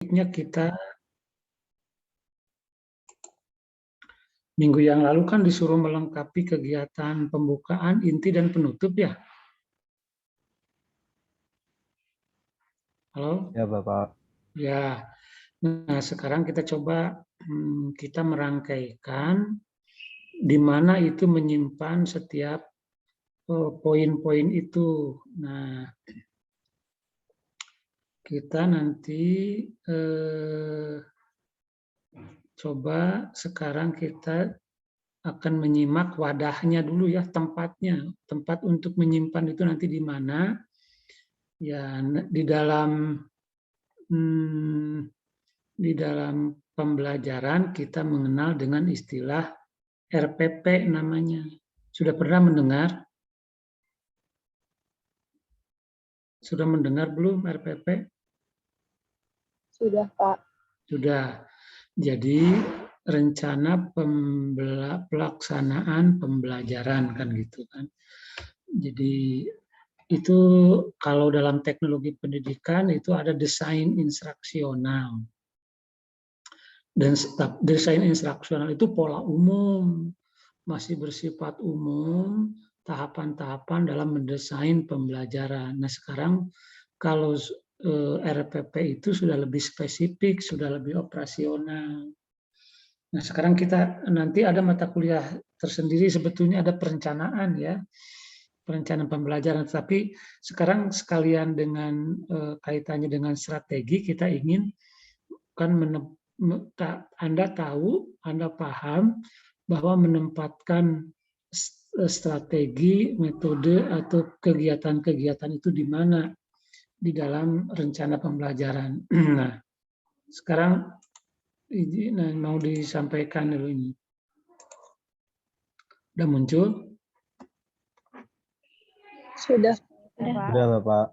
Kita minggu yang lalu kan disuruh melengkapi kegiatan pembukaan, inti, dan penutup ya. Halo? Ya, Bapak. Ya. Nah, sekarang kita coba kita merangkaikan di mana itu menyimpan setiap poin-poin itu. Nah, kita nanti coba sekarang kita akan menyimak wadahnya dulu ya, tempatnya. Tempat untuk menyimpan itu nanti di mana. Ya, di dalam pembelajaran kita mengenal dengan istilah RPP namanya. Sudah pernah mendengar? Sudah mendengar belum RPP? Sudah, Pak. Sudah. Jadi rencana pelaksanaan pembelajaran kan gitu kan. Jadi itu kalau dalam teknologi pendidikan itu ada desain instruksional. Dan desain instruksional itu pola umum, masih bersifat umum, tahapan-tahapan dalam mendesain pembelajaran. Nah sekarang kalau RPP itu sudah lebih spesifik, sudah lebih operasional. Nah sekarang kita nanti ada mata kuliah tersendiri, sebetulnya ada perencanaan ya, perencanaan pembelajaran. Tapi sekarang sekalian dengan kaitannya dengan strategi, kita ingin kan Anda tahu, Anda paham bahwa menempatkan strategi, metode, atau kegiatan-kegiatan itu di mana di dalam rencana pembelajaran. Nah, sekarang mau disampaikan dulu ini. Sudah muncul? Sudah. Sudah, Bapak.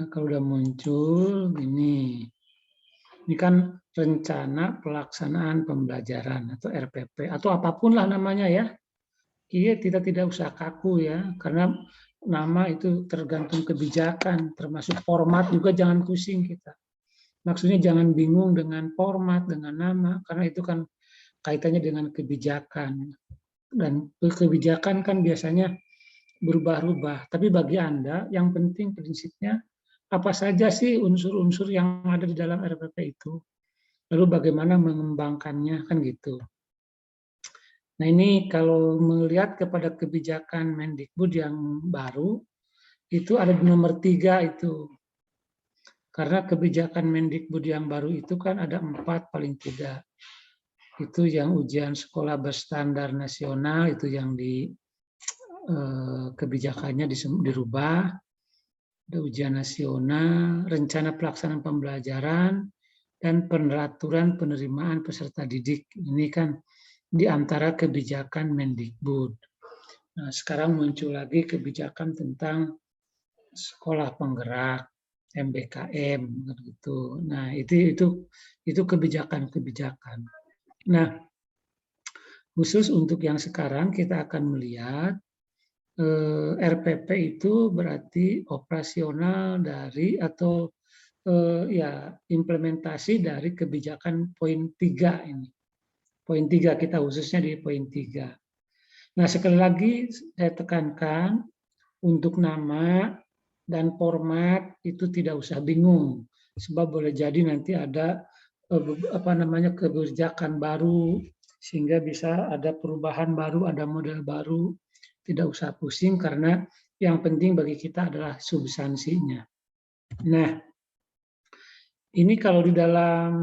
Kalau udah muncul, ini kan rencana pelaksanaan pembelajaran atau RPP atau apapun lah namanya ya. Iya, kita tidak usah kaku ya, karena nama itu tergantung kebijakan, termasuk format juga jangan pusing kita. Maksudnya jangan bingung dengan format, dengan nama, karena itu kan kaitannya dengan kebijakan. Dan kebijakan kan biasanya berubah-ubah. Tapi bagi Anda, yang penting prinsipnya, apa saja sih unsur-unsur yang ada di dalam RPP itu? Lalu bagaimana mengembangkannya, kan gitu. Nah ini kalau melihat kepada kebijakan Mendikbud yang baru, itu ada di nomor 3 itu. Karena kebijakan Mendikbud yang baru itu kan ada 4 paling tidak. Itu yang ujian sekolah berstandar nasional, itu yang kebijakannya dirubah. Ada ujian nasional, rencana pelaksanaan pembelajaran, dan peraturan penerimaan peserta didik. Ini kan di antara kebijakan Mendikbud. Nah, sekarang muncul lagi kebijakan tentang sekolah penggerak, MBKM gitu. Nah, itu kebijakan-kebijakan. Nah, khusus untuk yang sekarang kita akan melihat RPP itu berarti operasional dari atau ya implementasi dari kebijakan poin 3 ini. Poin 3 kita khususnya di poin 3. Nah, sekali lagi saya tekankan untuk nama dan format itu tidak usah bingung, sebab boleh jadi nanti ada kebijakan baru sehingga bisa ada perubahan baru, ada model baru. Tidak usah pusing karena yang penting bagi kita adalah substansinya. Nah, ini kalau di dalam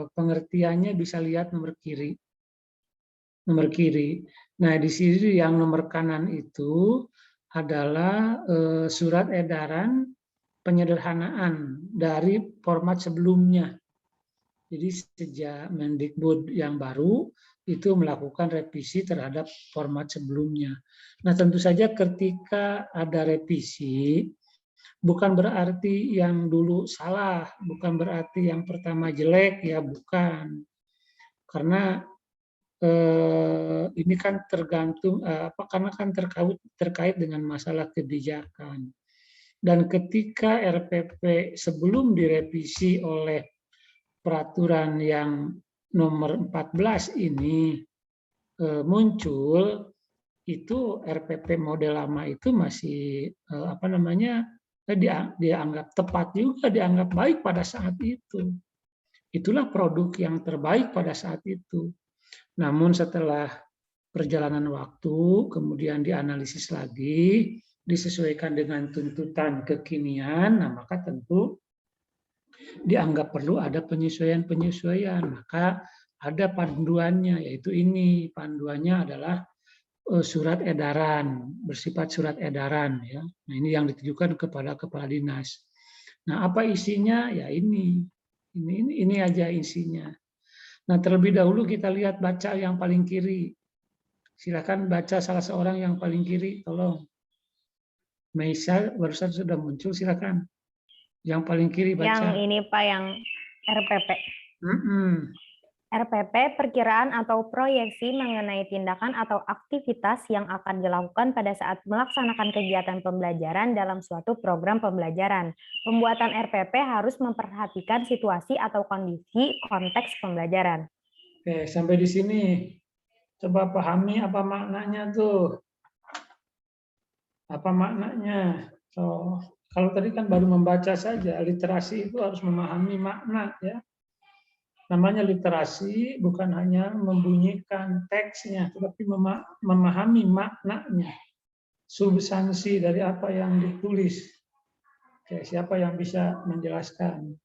pengertiannya bisa lihat nomor kiri. Nomor kiri. Nah, di sini yang nomor kanan itu adalah surat edaran penyederhanaan dari format sebelumnya. Jadi sejak Mendikbud yang baru itu melakukan revisi terhadap format sebelumnya. Nah, tentu saja ketika ada revisi, bukan berarti yang dulu salah, bukan berarti yang pertama jelek, ya bukan. Karena ini kan tergantung karena kan terkait dengan masalah kebijakan. Dan ketika RPP sebelum direvisi oleh peraturan yang nomor 14 ini muncul, itu RPP model lama itu masih dianggap tepat juga, dianggap baik pada saat itu. Itulah produk yang terbaik pada saat itu. Namun setelah perjalanan waktu, kemudian dianalisis lagi, disesuaikan dengan tuntutan kekinian, nah maka tentu dianggap perlu ada penyesuaian-penyesuaian. Maka ada panduannya, yaitu ini. Panduannya adalah surat edaran, bersifat surat edaran. Ya. Nah, ini yang ditujukan kepada kepala dinas. Nah, apa isinya? Ya ini aja isinya. Nah, terlebih dahulu kita lihat baca yang paling kiri. Silakan baca salah seorang yang paling kiri, tolong. Maisa barusan sudah muncul, silakan. Yang paling kiri baca. Yang ini Pak, yang RPP. Mm-mm. RPP perkiraan atau proyeksi mengenai tindakan atau aktivitas yang akan dilakukan pada saat melaksanakan kegiatan pembelajaran dalam suatu program pembelajaran. Pembuatan RPP harus memperhatikan situasi atau kondisi konteks pembelajaran. Oke, sampai di sini. Coba pahami apa maknanya tuh. Apa maknanya? So, kalau tadi kan baru membaca saja, literasi itu harus memahami makna ya. Namanya literasi bukan hanya membunyikan teksnya, tetapi memahami maknanya, substansi dari apa yang ditulis. Oke, siapa yang bisa menjelaskan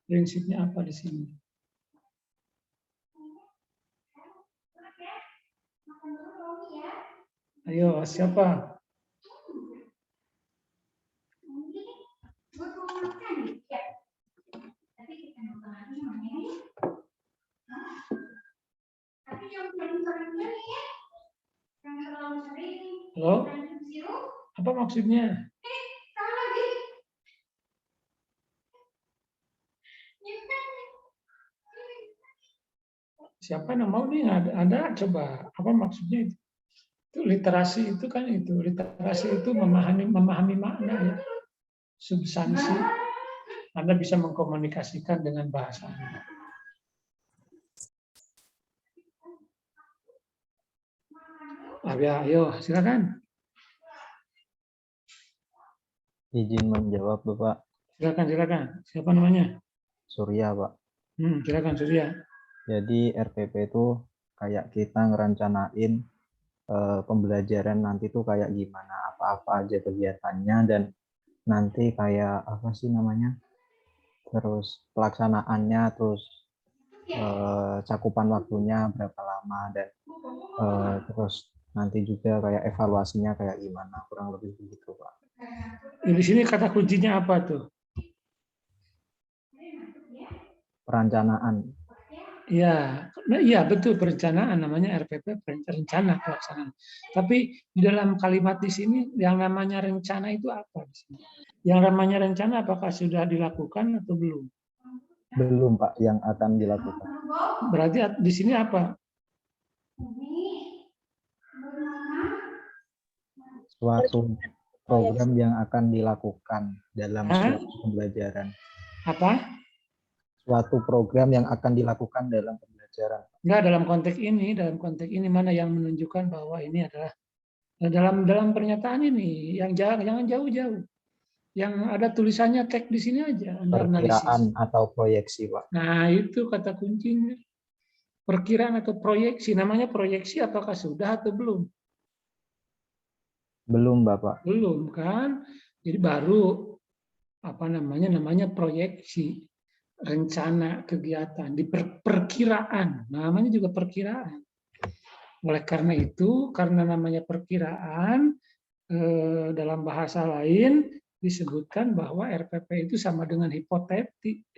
prinsipnya apa di sini? Ayo, siapa? Halo? Apa maksudnya? Siapa yang mau nih? Ada coba. Apa maksudnya itu? Itu literasi itu kan itu. Literasi itu memahami makna ya. Substansi. Anda bisa mengkomunikasikan dengan bahasa Anda. Ayo, silakan. Izin menjawab, Bapak. Silakan. Siapa namanya? Surya, Pak. Silakan Surya. Jadi RPP itu kayak kita ngerencanain pembelajaran nanti tuh kayak gimana, apa-apa aja kegiatannya, dan nanti kayak apa sih namanya, terus pelaksanaannya, terus cakupan waktunya berapa lama, dan terus nanti juga kayak evaluasinya kayak gimana, kurang lebih begitu, Pak. Di sini kata kuncinya apa tuh? Perencanaan. Ya, iya betul, perencanaan, namanya RPP, rencana pelaksanaan. Tapi di dalam kalimat di sini yang namanya rencana itu apa di sini? Yang namanya rencana apakah sudah dilakukan atau belum? Belum, Pak, yang akan dilakukan. Berarti di sini apa? Suatu program yang akan dilakukan dalam suatu pembelajaran. Apa? Suatu program yang akan dilakukan dalam pembelajaran. Enggak, dalam konteks ini mana yang menunjukkan bahwa ini adalah dalam pernyataan ini, yang jangan jauh-jauh. Yang ada tulisannya teks di sini aja. Perkiraan atau proyeksi, Pak. Nah, itu kata kuncinya. Perkiraan atau proyeksi. Namanya proyeksi apakah sudah atau belum? Belum, Bapak. Belum kan? Jadi baru namanya proyeksi, rencana kegiatan, di perkiraan. Namanya juga perkiraan. Oleh karena itu, karena namanya perkiraan, dalam bahasa lain disebutkan bahwa RPP itu sama dengan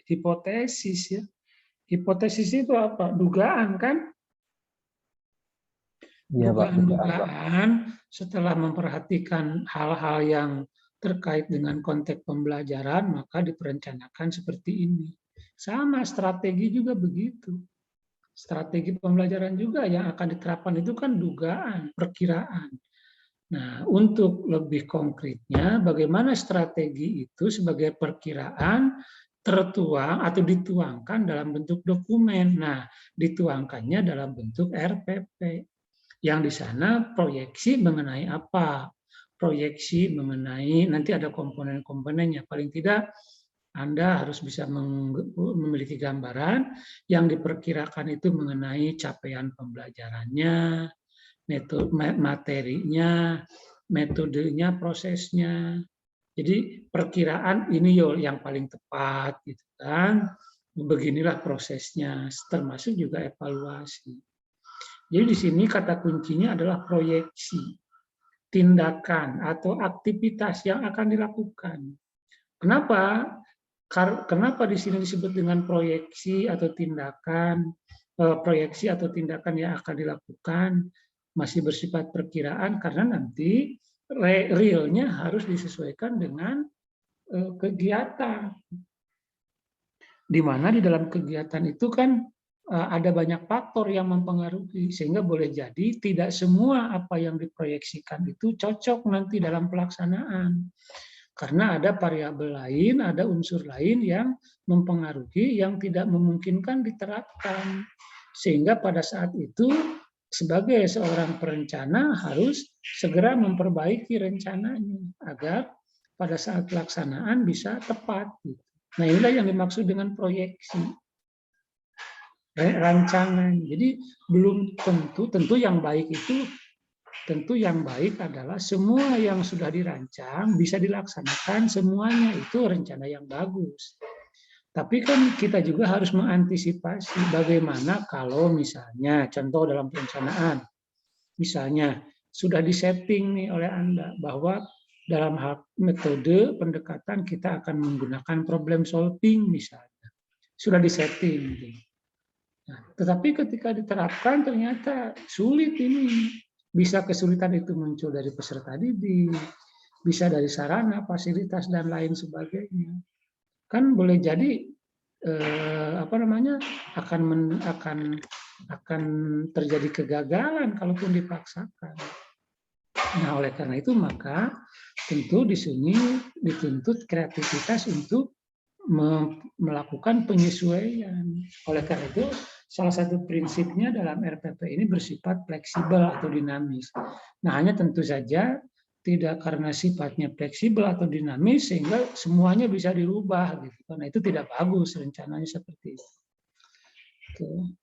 hipotesis ya. Hipotesis itu apa? Dugaan kan? Ya, Dugaan setelah memperhatikan hal-hal yang terkait dengan konteks pembelajaran, maka diperencanakan seperti ini. Sama strategi juga begitu. Strategi pembelajaran juga yang akan diterapkan itu kan dugaan, perkiraan. Nah, untuk lebih konkretnya, bagaimana strategi itu sebagai perkiraan tertuang atau dituangkan dalam bentuk dokumen. Nah, dituangkannya dalam bentuk RPP. Yang di sana proyeksi mengenai apa? Proyeksi mengenai, nanti ada komponen-komponennya. Paling tidak Anda harus bisa memiliki gambaran yang diperkirakan itu mengenai capaian pembelajarannya, materinya, metodenya, prosesnya. Jadi perkiraan ini yang paling tepat, gitu kan? Beginilah prosesnya, termasuk juga evaluasi. Jadi di sini kata kuncinya adalah proyeksi, tindakan atau aktivitas yang akan dilakukan. Kenapa? Kenapa di sini disebut dengan proyeksi atau tindakan? Proyeksi atau tindakan yang akan dilakukan masih bersifat perkiraan karena nanti realnya harus disesuaikan dengan kegiatan. Di mana di dalam kegiatan itu kan ada banyak faktor yang mempengaruhi, sehingga boleh jadi tidak semua apa yang diproyeksikan itu cocok nanti dalam pelaksanaan. Karena ada variabel lain, ada unsur lain yang mempengaruhi, yang tidak memungkinkan diterapkan. Sehingga pada saat itu, sebagai seorang perencana harus segera memperbaiki rencananya, agar pada saat pelaksanaan bisa tepat. Nah, inilah yang dimaksud dengan proyeksi. Rancangan. Jadi belum tentu yang baik itu, tentu yang baik adalah semua yang sudah dirancang bisa dilaksanakan, semuanya itu rencana yang bagus. Tapi kan kita juga harus mengantisipasi bagaimana kalau misalnya, contoh dalam perencanaan, misalnya sudah disetting nih oleh Anda bahwa dalam hal metode pendekatan kita akan menggunakan problem solving misalnya. Sudah disetting. Nah, tetapi ketika diterapkan ternyata sulit ini. Bisa kesulitan itu muncul dari peserta didik, bisa dari sarana, fasilitas dan lain sebagainya. Kan boleh jadi akan terjadi kegagalan kalaupun dipaksakan. Nah, oleh karena itu maka tentu di sini dituntut kreativitas untuk melakukan penyesuaian. Oleh karena itu, salah satu prinsipnya dalam RPP ini bersifat fleksibel atau dinamis. Nah, hanya tentu saja tidak karena sifatnya fleksibel atau dinamis sehingga semuanya bisa dirubah gitu. Karena itu tidak bagus rencananya seperti itu. Oke.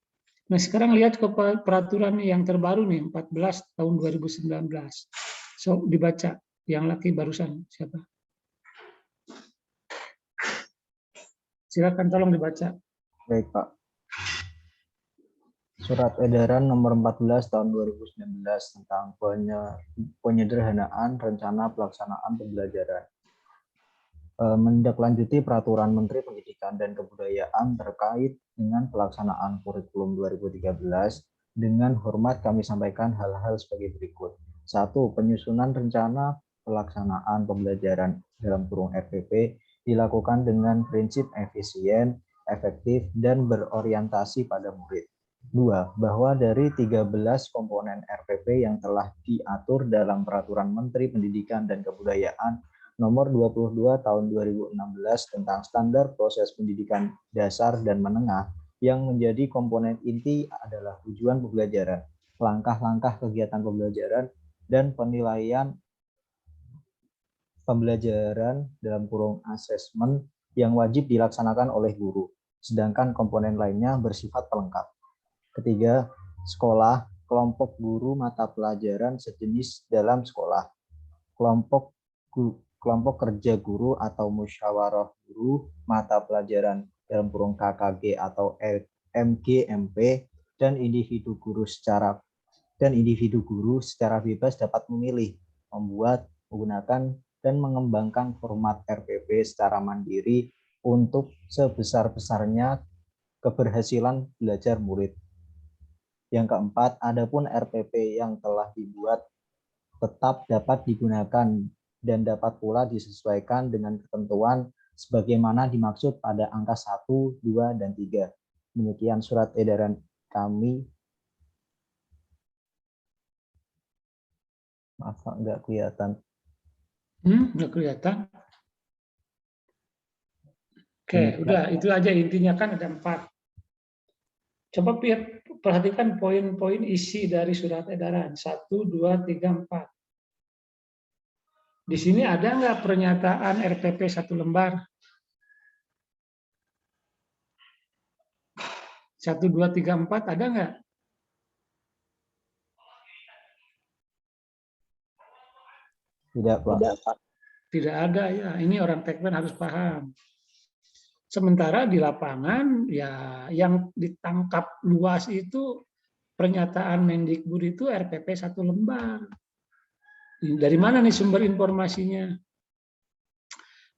Nah, sekarang lihat ke peraturan yang terbaru nih, 14 tahun 2019. So, dibaca. Yang laki barusan siapa? Silakan tolong dibaca. Baik, Pak. Surat Edaran Nomor 14 Tahun 2019 tentang penyederhanaan rencana pelaksanaan pembelajaran. Menindaklanjuti Peraturan Menteri Pendidikan dan Kebudayaan terkait dengan pelaksanaan kurikulum 2013, dengan hormat kami sampaikan hal-hal sebagai berikut. 1. Penyusunan rencana pelaksanaan pembelajaran dalam kurung RPP dilakukan dengan prinsip efisien, efektif, dan berorientasi pada murid. 2. Bahwa dari 13 komponen RPP yang telah diatur dalam Peraturan Menteri Pendidikan dan Kebudayaan Nomor 22 Tahun 2016 tentang standar proses pendidikan dasar dan menengah, yang menjadi komponen inti adalah tujuan pembelajaran, langkah-langkah kegiatan pembelajaran, dan penilaian pembelajaran dalam kurung asesmen yang wajib dilaksanakan oleh guru, sedangkan komponen lainnya bersifat pelengkap. Ketiga, sekolah, kelompok guru mata pelajaran sejenis dalam sekolah, kelompok kerja guru atau musyawarah guru mata pelajaran dalam kurung KKG atau MGMP, dan individu guru secara bebas dapat memilih, membuat, menggunakan, dan mengembangkan format RPP secara mandiri untuk sebesar-besarnya keberhasilan belajar murid. Yang keempat, adapun RPP yang telah dibuat tetap dapat digunakan dan dapat pula disesuaikan dengan ketentuan sebagaimana dimaksud pada angka 1, 2, dan 3. Demikian surat edaran kami Maaf Pak, nggak kelihatan. Nggak kelihatan. Oke, Ini, udah itu aja intinya kan ada 4. Coba perhatikan poin-poin isi dari surat edaran 1, 2, 3, 4. Di sini ada nggak pernyataan RPP 1 lembar? 1, 2, 3, 4 ada nggak? tidak Pak. Tidak ada ya. Ini orang Tekmen harus paham. Sementara di lapangan ya yang ditangkap luas itu pernyataan Mendikbud itu RPP 1 lembar. Dari mana nih sumber informasinya?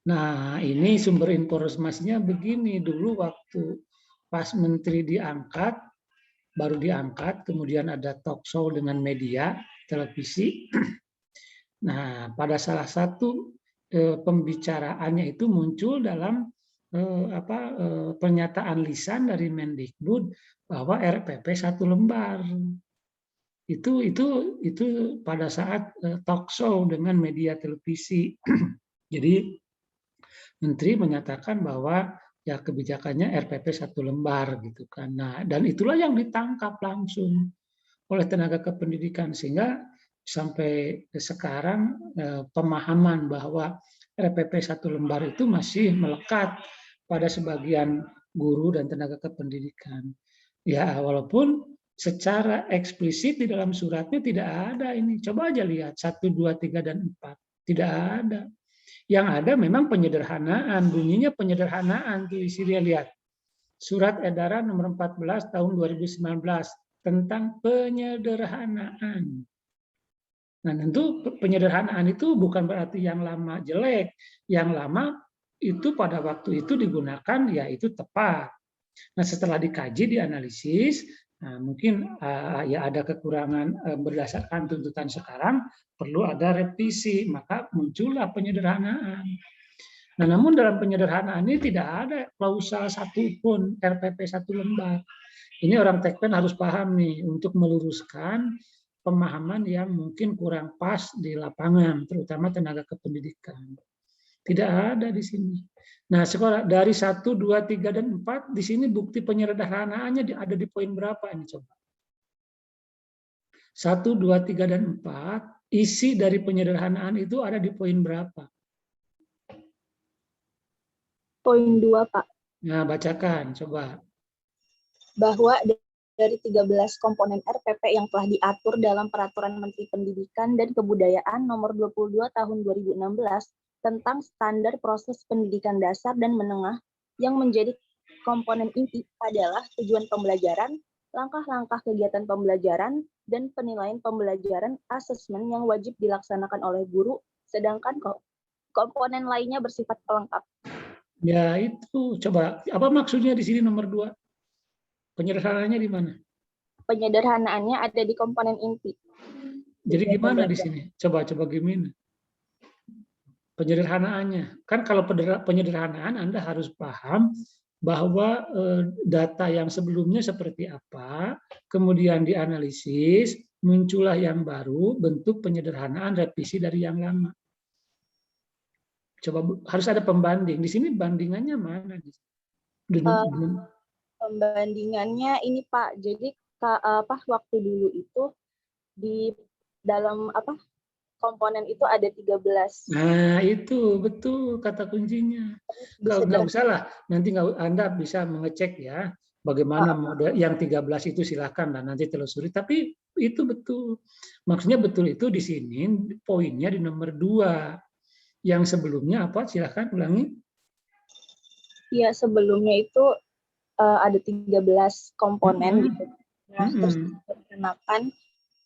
Nah, ini sumber informasinya begini. Dulu waktu pas Menteri diangkat, baru diangkat, kemudian ada talk show dengan media, televisi. Nah, pada salah satu pembicaraannya itu muncul dalam pernyataan lisan dari Mendikbud bahwa RPP 1 lembar. Itu pada saat talk show dengan media televisi. Jadi Menteri menyatakan bahwa ya kebijakannya RPP 1 lembar gitu kan. Nah, dan itulah yang ditangkap langsung oleh tenaga kependidikan sehingga sampai sekarang pemahaman bahwa RPP 1 lembar itu masih melekat pada sebagian guru dan tenaga kependidikan. Ya, walaupun secara eksplisit di dalam suratnya tidak ada ini. Coba aja lihat 1, 2, 3, dan 4. Tidak ada. Yang ada memang penyederhanaan, bunyinya penyederhanaan. Tuh isinya lihat. Surat edaran nomor 14 tahun 2019 tentang penyederhanaan. Nah, tentu penyederhanaan itu bukan berarti yang lama jelek. Yang lama itu pada waktu itu digunakan ya itu tepat. Nah, setelah dikaji, dianalisis, nah, mungkin ya ada kekurangan berdasarkan tuntutan sekarang, perlu ada revisi, maka muncullah penyederhanaan. Nah, namun dalam penyederhanaan ini tidak ada klausa satupun RPP 1 lembar. Ini orang Tekpen harus paham nih untuk meluruskan pemahaman yang mungkin kurang pas di lapangan, terutama tenaga kependidikan. Tidak ada di sini. Nah, sekolah dari 1, 2, 3, dan 4, di sini bukti penyederhanaannya ada di poin berapa ini coba? 1, 2, 3, dan 4, isi dari penyederhanaan itu ada di poin berapa? Poin 2, Pak. Nah, bacakan, coba. Bahwa dari 13 komponen RPP yang telah diatur dalam Peraturan Menteri Pendidikan dan Kebudayaan Nomor 22 Tahun 2016 tentang standar proses pendidikan dasar dan menengah yang menjadi komponen inti adalah tujuan pembelajaran, langkah-langkah kegiatan pembelajaran, dan penilaian pembelajaran asesmen yang wajib dilaksanakan oleh guru, sedangkan komponen lainnya bersifat pelengkap. Ya itu, coba apa maksudnya di sini nomor 2? Penyederhanaannya di mana? Penyederhanaannya ada di komponen inti. Jadi gimana di sini? Coba gimana? Penyederhanaannya. Kan kalau penyederhanaan Anda harus paham bahwa data yang sebelumnya seperti apa, kemudian dianalisis, muncullah yang baru, bentuk penyederhanaan revisi dari yang lama. Coba harus ada pembanding. Di sini bandingannya mana? Pembandingannya ini Pak, jadi waktu dulu itu di dalam komponen itu ada 13. Nah, itu betul kata kuncinya. Nggak usah lah, nanti Anda bisa mengecek ya, bagaimana model yang 13 itu silahkan lah nanti telusuri. Tapi itu betul. Maksudnya betul itu di sini poinnya di nomor 2. Yang sebelumnya apa? Silahkan ulangi. Iya, sebelumnya itu ada 13 komponen gitu. Nah, terus diperkenakan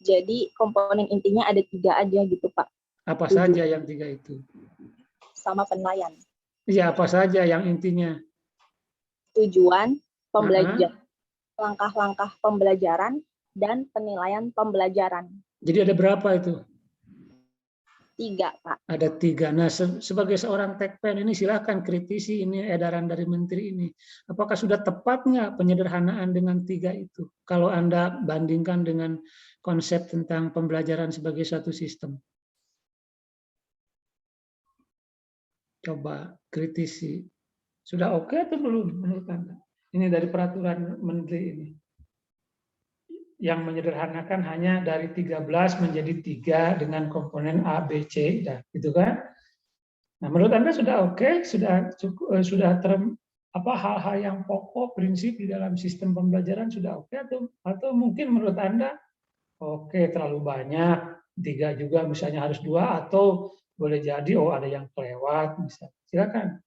jadi komponen intinya ada 3 aja gitu, Pak. Apa saja yang 3 itu? Sama penilaian. Iya, apa saja yang intinya? Tujuan pembelajaran, langkah-langkah pembelajaran, dan penilaian pembelajaran. Jadi ada berapa itu? 3, Pak. Ada 3. Nah, sebagai seorang tekpen ini silakan kritisi ini edaran dari Menteri ini. Apakah sudah tepat nggak penyederhanaan dengan 3 itu? Kalau Anda bandingkan dengan konsep tentang pembelajaran sebagai suatu sistem. Coba kritisi. Sudah oke atau belum menurut Anda? Ini dari peraturan Menteri ini. Yang menyederhanakan hanya dari 13 menjadi 3 dengan komponen A, B, C, gitu kan? Nah, menurut Anda sudah oke, sudah cukup, sudah hal-hal yang pokok prinsip di dalam sistem pembelajaran sudah oke, atau mungkin menurut Anda oke terlalu banyak, 3 juga misalnya harus 2, atau boleh jadi ada yang kelewat misalnya. Silakan.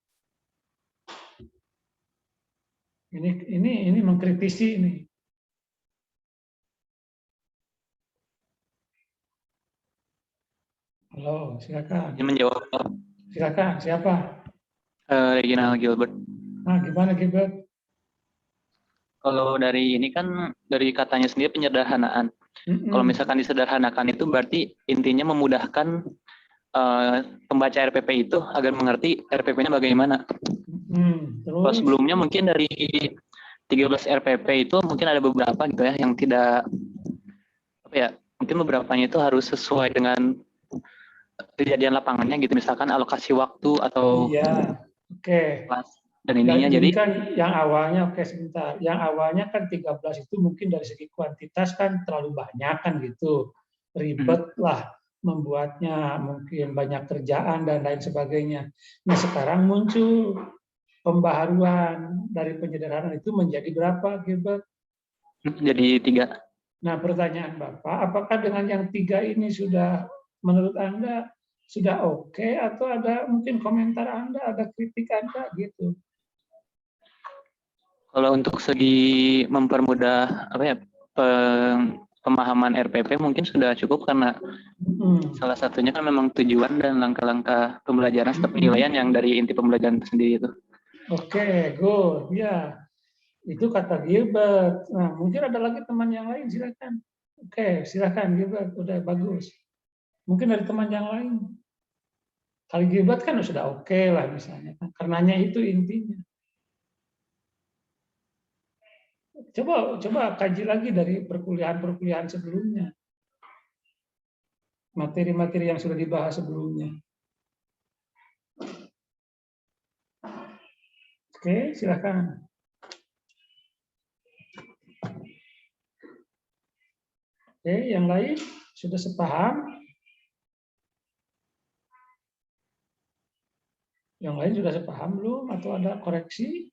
Ini mengkritisi ini. Halo, silakan. Ini menjawab Silakan, siapa? Reginald Gilbert. Nah, gimana Gilbert? Kalau dari ini kan dari katanya sendiri penyederhanaan. Kalau misalkan disederhanakan itu berarti intinya memudahkan pembaca RPP itu agar mengerti RPP-nya bagaimana. Kalau Terus? sebelumnya mungkin dari 13 RPP itu mungkin ada beberapa gitu ya yang tidak mungkin beberapanya itu harus sesuai dengan kejadian lapangannya gitu, misalkan alokasi waktu atau oke. Dan ininya jadi kan yang awalnya sebentar. Yang awalnya kan 13 itu mungkin dari segi kuantitas kan terlalu banyak kan gitu. Ribet lah membuatnya, mungkin banyak kerjaan dan lain sebagainya. Nah, sekarang muncul pembaharuan dari penyederhanaan itu menjadi berapa, Gilbert? Jadi 3. Nah, pertanyaan Bapak, apakah dengan yang 3 ini sudah menurut Anda sudah oke, atau ada mungkin komentar Anda, ada kritik Anda gitu? Kalau untuk segi mempermudah pemahaman RPP mungkin sudah cukup karena salah satunya kan memang tujuan dan langkah-langkah pembelajaran serta penilaian yang dari inti pembelajaran itu sendiri itu. Oke, good. Ya, itu kata Gilbert. Nah, mungkin ada lagi teman yang lain, silakan. Oke, silakan Gilbert, udah bagus. Mungkin dari teman yang lain. Kali Gilbert kan sudah oke lah misalnya, karenanya itu intinya. Coba kaji lagi dari perkuliahan sebelumnya. Materi-materi yang sudah dibahas sebelumnya. Oke, silakan. Oke, yang lain sudah sepaham? Yang lain sudah sepaham belum atau ada koreksi?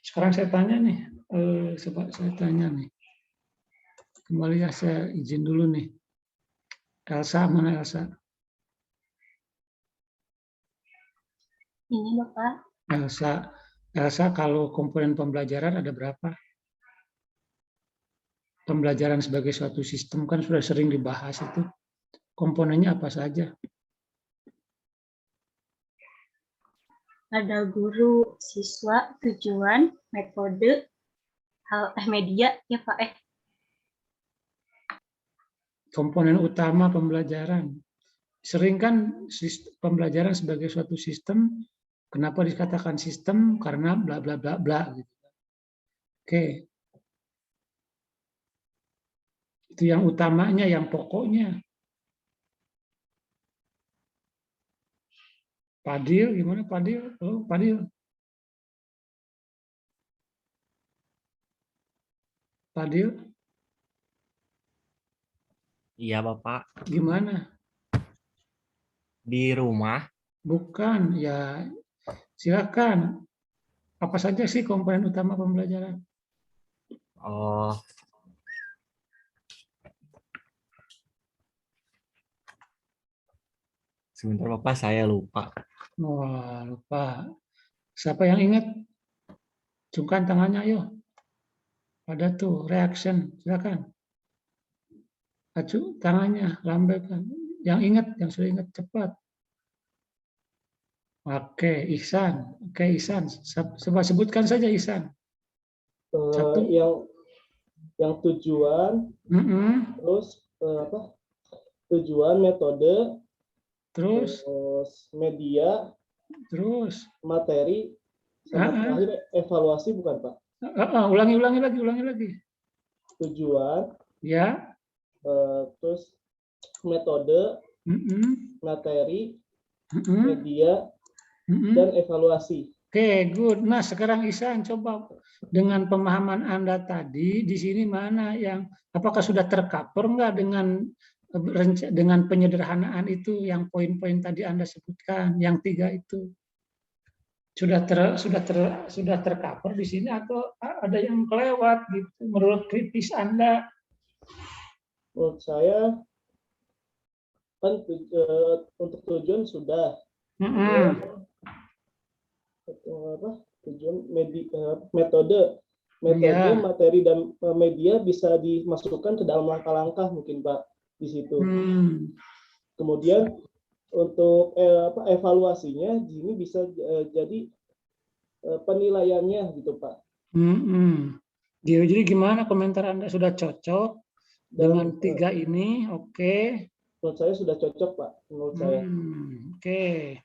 Sekarang saya tanya nih, kembali ya, saya izin dulu nih. Elsa, mana Elsa? Ini Bapak. Elsa, kalau komponen pembelajaran ada berapa? Pembelajaran sebagai suatu sistem kan sudah sering dibahas itu. Komponennya apa saja? Ada guru, siswa, tujuan, metode, media, ya Pak. Komponen utama pembelajaran. Sering kan pembelajaran sebagai suatu sistem, kenapa dikatakan sistem? Karena bla bla bla bla gitu. Oke. Itu yang utamanya, yang pokoknya. Padil, gimana Padil? Oh, Padil. Padil? Iya, Bapak. Gimana? Di rumah. Bukan, ya silakan. Apa saja sih komponen utama pembelajaran? Oh. Sebentar Bapak, saya lupa. Wah, lupa. Siapa yang ingat? Cungkan tangannya, ayo. Ada tuh, reaction. Silakan. Acu tangannya, lambaikan. Yang ingat, yang sudah ingat, cepat. Oke, Ihsan. Oke, Ihsan. Coba sebutkan saja Ihsan. Satu. yang tujuan, terus tujuan, metode, terus media, terus materi, sama terakhir evaluasi, bukan Pak? ulangi lagi. Tujuan, Ya. terus metode, materi, media, dan evaluasi. Oke, good. Nah, sekarang Ihsan coba dengan pemahaman Anda tadi di sini mana yang apakah sudah tercover enggak dengan penyederhanaan itu yang poin-poin tadi Anda sebutkan, yang 3 itu? Sudah tercover di sini atau ada yang kelewat gitu menurut kritis Anda? Menurut saya kan untuk tujuan sudah. Tujuan metode, materi dan media bisa dimasukkan ke dalam langkah-langkah mungkin Pak di situ. Kemudian untuk evaluasinya di sini bisa jadi penilaiannya gitu Pak. Jadi gimana komentar Anda, sudah cocok dengan 3 ini? Oke. Menurut saya sudah cocok Pak, menurut saya. Oke.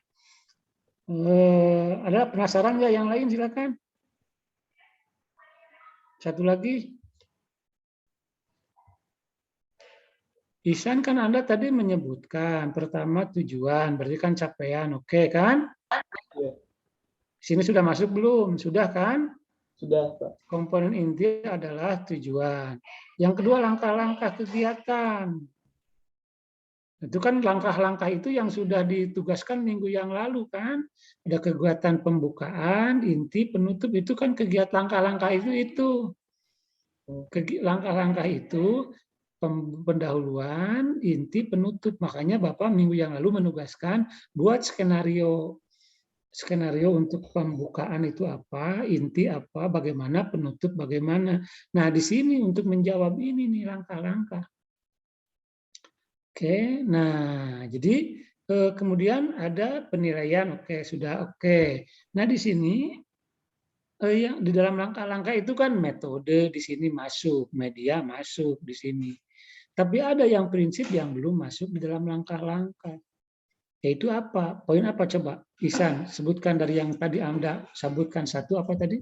Ada penasaran nggak yang lain, silakan. Satu lagi. Ihsan, kan Anda tadi menyebutkan pertama tujuan, berarti kan capaian, oke kan? Ya. Sini sudah masuk belum? Sudah kan? Sudah Pak. Komponen inti adalah tujuan. Yang kedua langkah-langkah kegiatan. Itu kan langkah-langkah itu yang sudah ditugaskan minggu yang lalu kan. Ada kegiatan pembukaan, inti, penutup, itu kan kegiatan langkah-langkah itu. Langkah-langkah itu pendahuluan, inti, penutup. Makanya Bapak minggu yang lalu menugaskan buat skenario untuk pembukaan itu apa, inti apa, bagaimana, penutup bagaimana. Nah, di sini untuk menjawab ini nih langkah-langkah. Oke, nah jadi kemudian ada penilaian, oke, sudah oke. Nah di sini yang di dalam langkah-langkah itu kan metode di sini masuk, media masuk di sini. Tapi ada yang prinsip yang belum masuk di dalam langkah-langkah. Yaitu apa? Poin apa coba? Ihsan, sebutkan dari yang tadi Anda sebutkan satu apa tadi?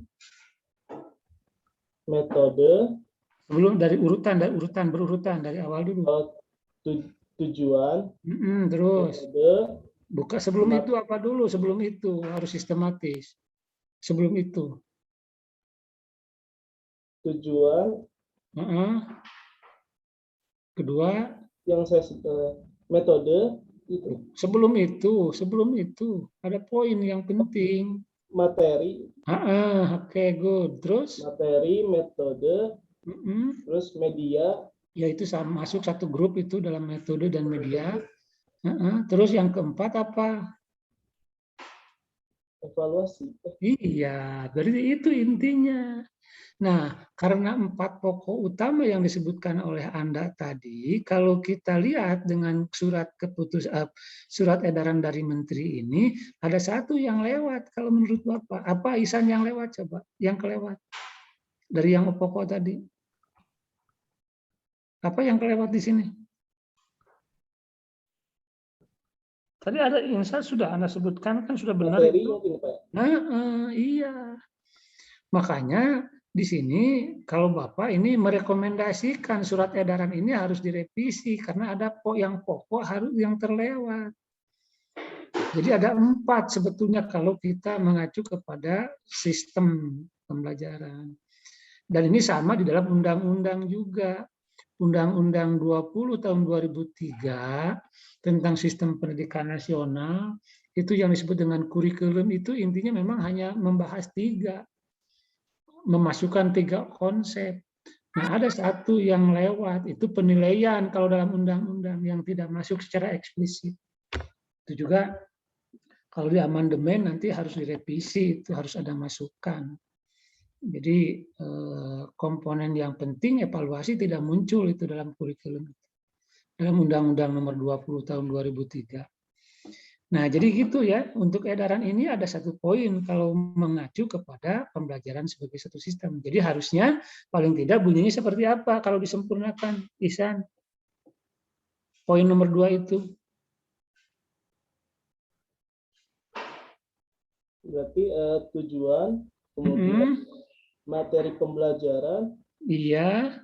Metode. Sebelum dari urutan berurutan dari awal dulu. Tujuan. Terus. Metode. Bukan sebelum itu apa dulu? Sebelum itu harus sistematis. Sebelum itu. Tujuan. Kedua. Yang saya metode. Itu. Sebelum itu ada poin yang penting. Materi. Oke, good. Terus? Materi, metode, terus media. Ya itu masuk satu grup itu dalam metode dan media. Terus yang keempat apa? Evaluasi. Iya, berarti itu intinya. Nah, karena 4 pokok utama yang disebutkan oleh Anda tadi, kalau kita lihat dengan surat edaran dari Menteri ini, ada satu yang lewat. Kalau menurut Bapak, apa Ihsan yang lewat coba? Yang kelewat dari yang pokok tadi? Apa yang kelewat di sini? Tadi ada Ihsan sudah Anda sebutkan kan sudah benar materi, itu. mungkin, Pak. Iya. Makanya di sini kalau Bapak ini merekomendasikan surat edaran ini harus direvisi karena ada yang pokok harus yang terlewat. Jadi ada 4 sebetulnya kalau kita mengacu kepada sistem pembelajaran. Dan ini sama di dalam undang-undang juga. Undang-Undang 20 tahun 2003 tentang sistem pendidikan nasional itu yang disebut dengan kurikulum itu intinya memang hanya membahas 3. Memasukkan 3 konsep. Nah, ada satu yang lewat, itu penilaian kalau dalam undang-undang yang tidak masuk secara eksplisit. Itu juga kalau di amandemen nanti harus direvisi, itu harus ada masukan. Jadi komponen yang penting evaluasi tidak muncul itu dalam kurikulum. Dalam Undang-Undang Nomor 20 Tahun 2003. Nah, jadi gitu ya, untuk edaran ini ada satu poin kalau mengacu kepada pembelajaran sebagai satu sistem. Jadi harusnya paling tidak bunyinya seperti apa kalau disempurnakan, Ihsan? Poin nomor 2 itu. Berarti tujuan, kemudian materi pembelajaran, Iya.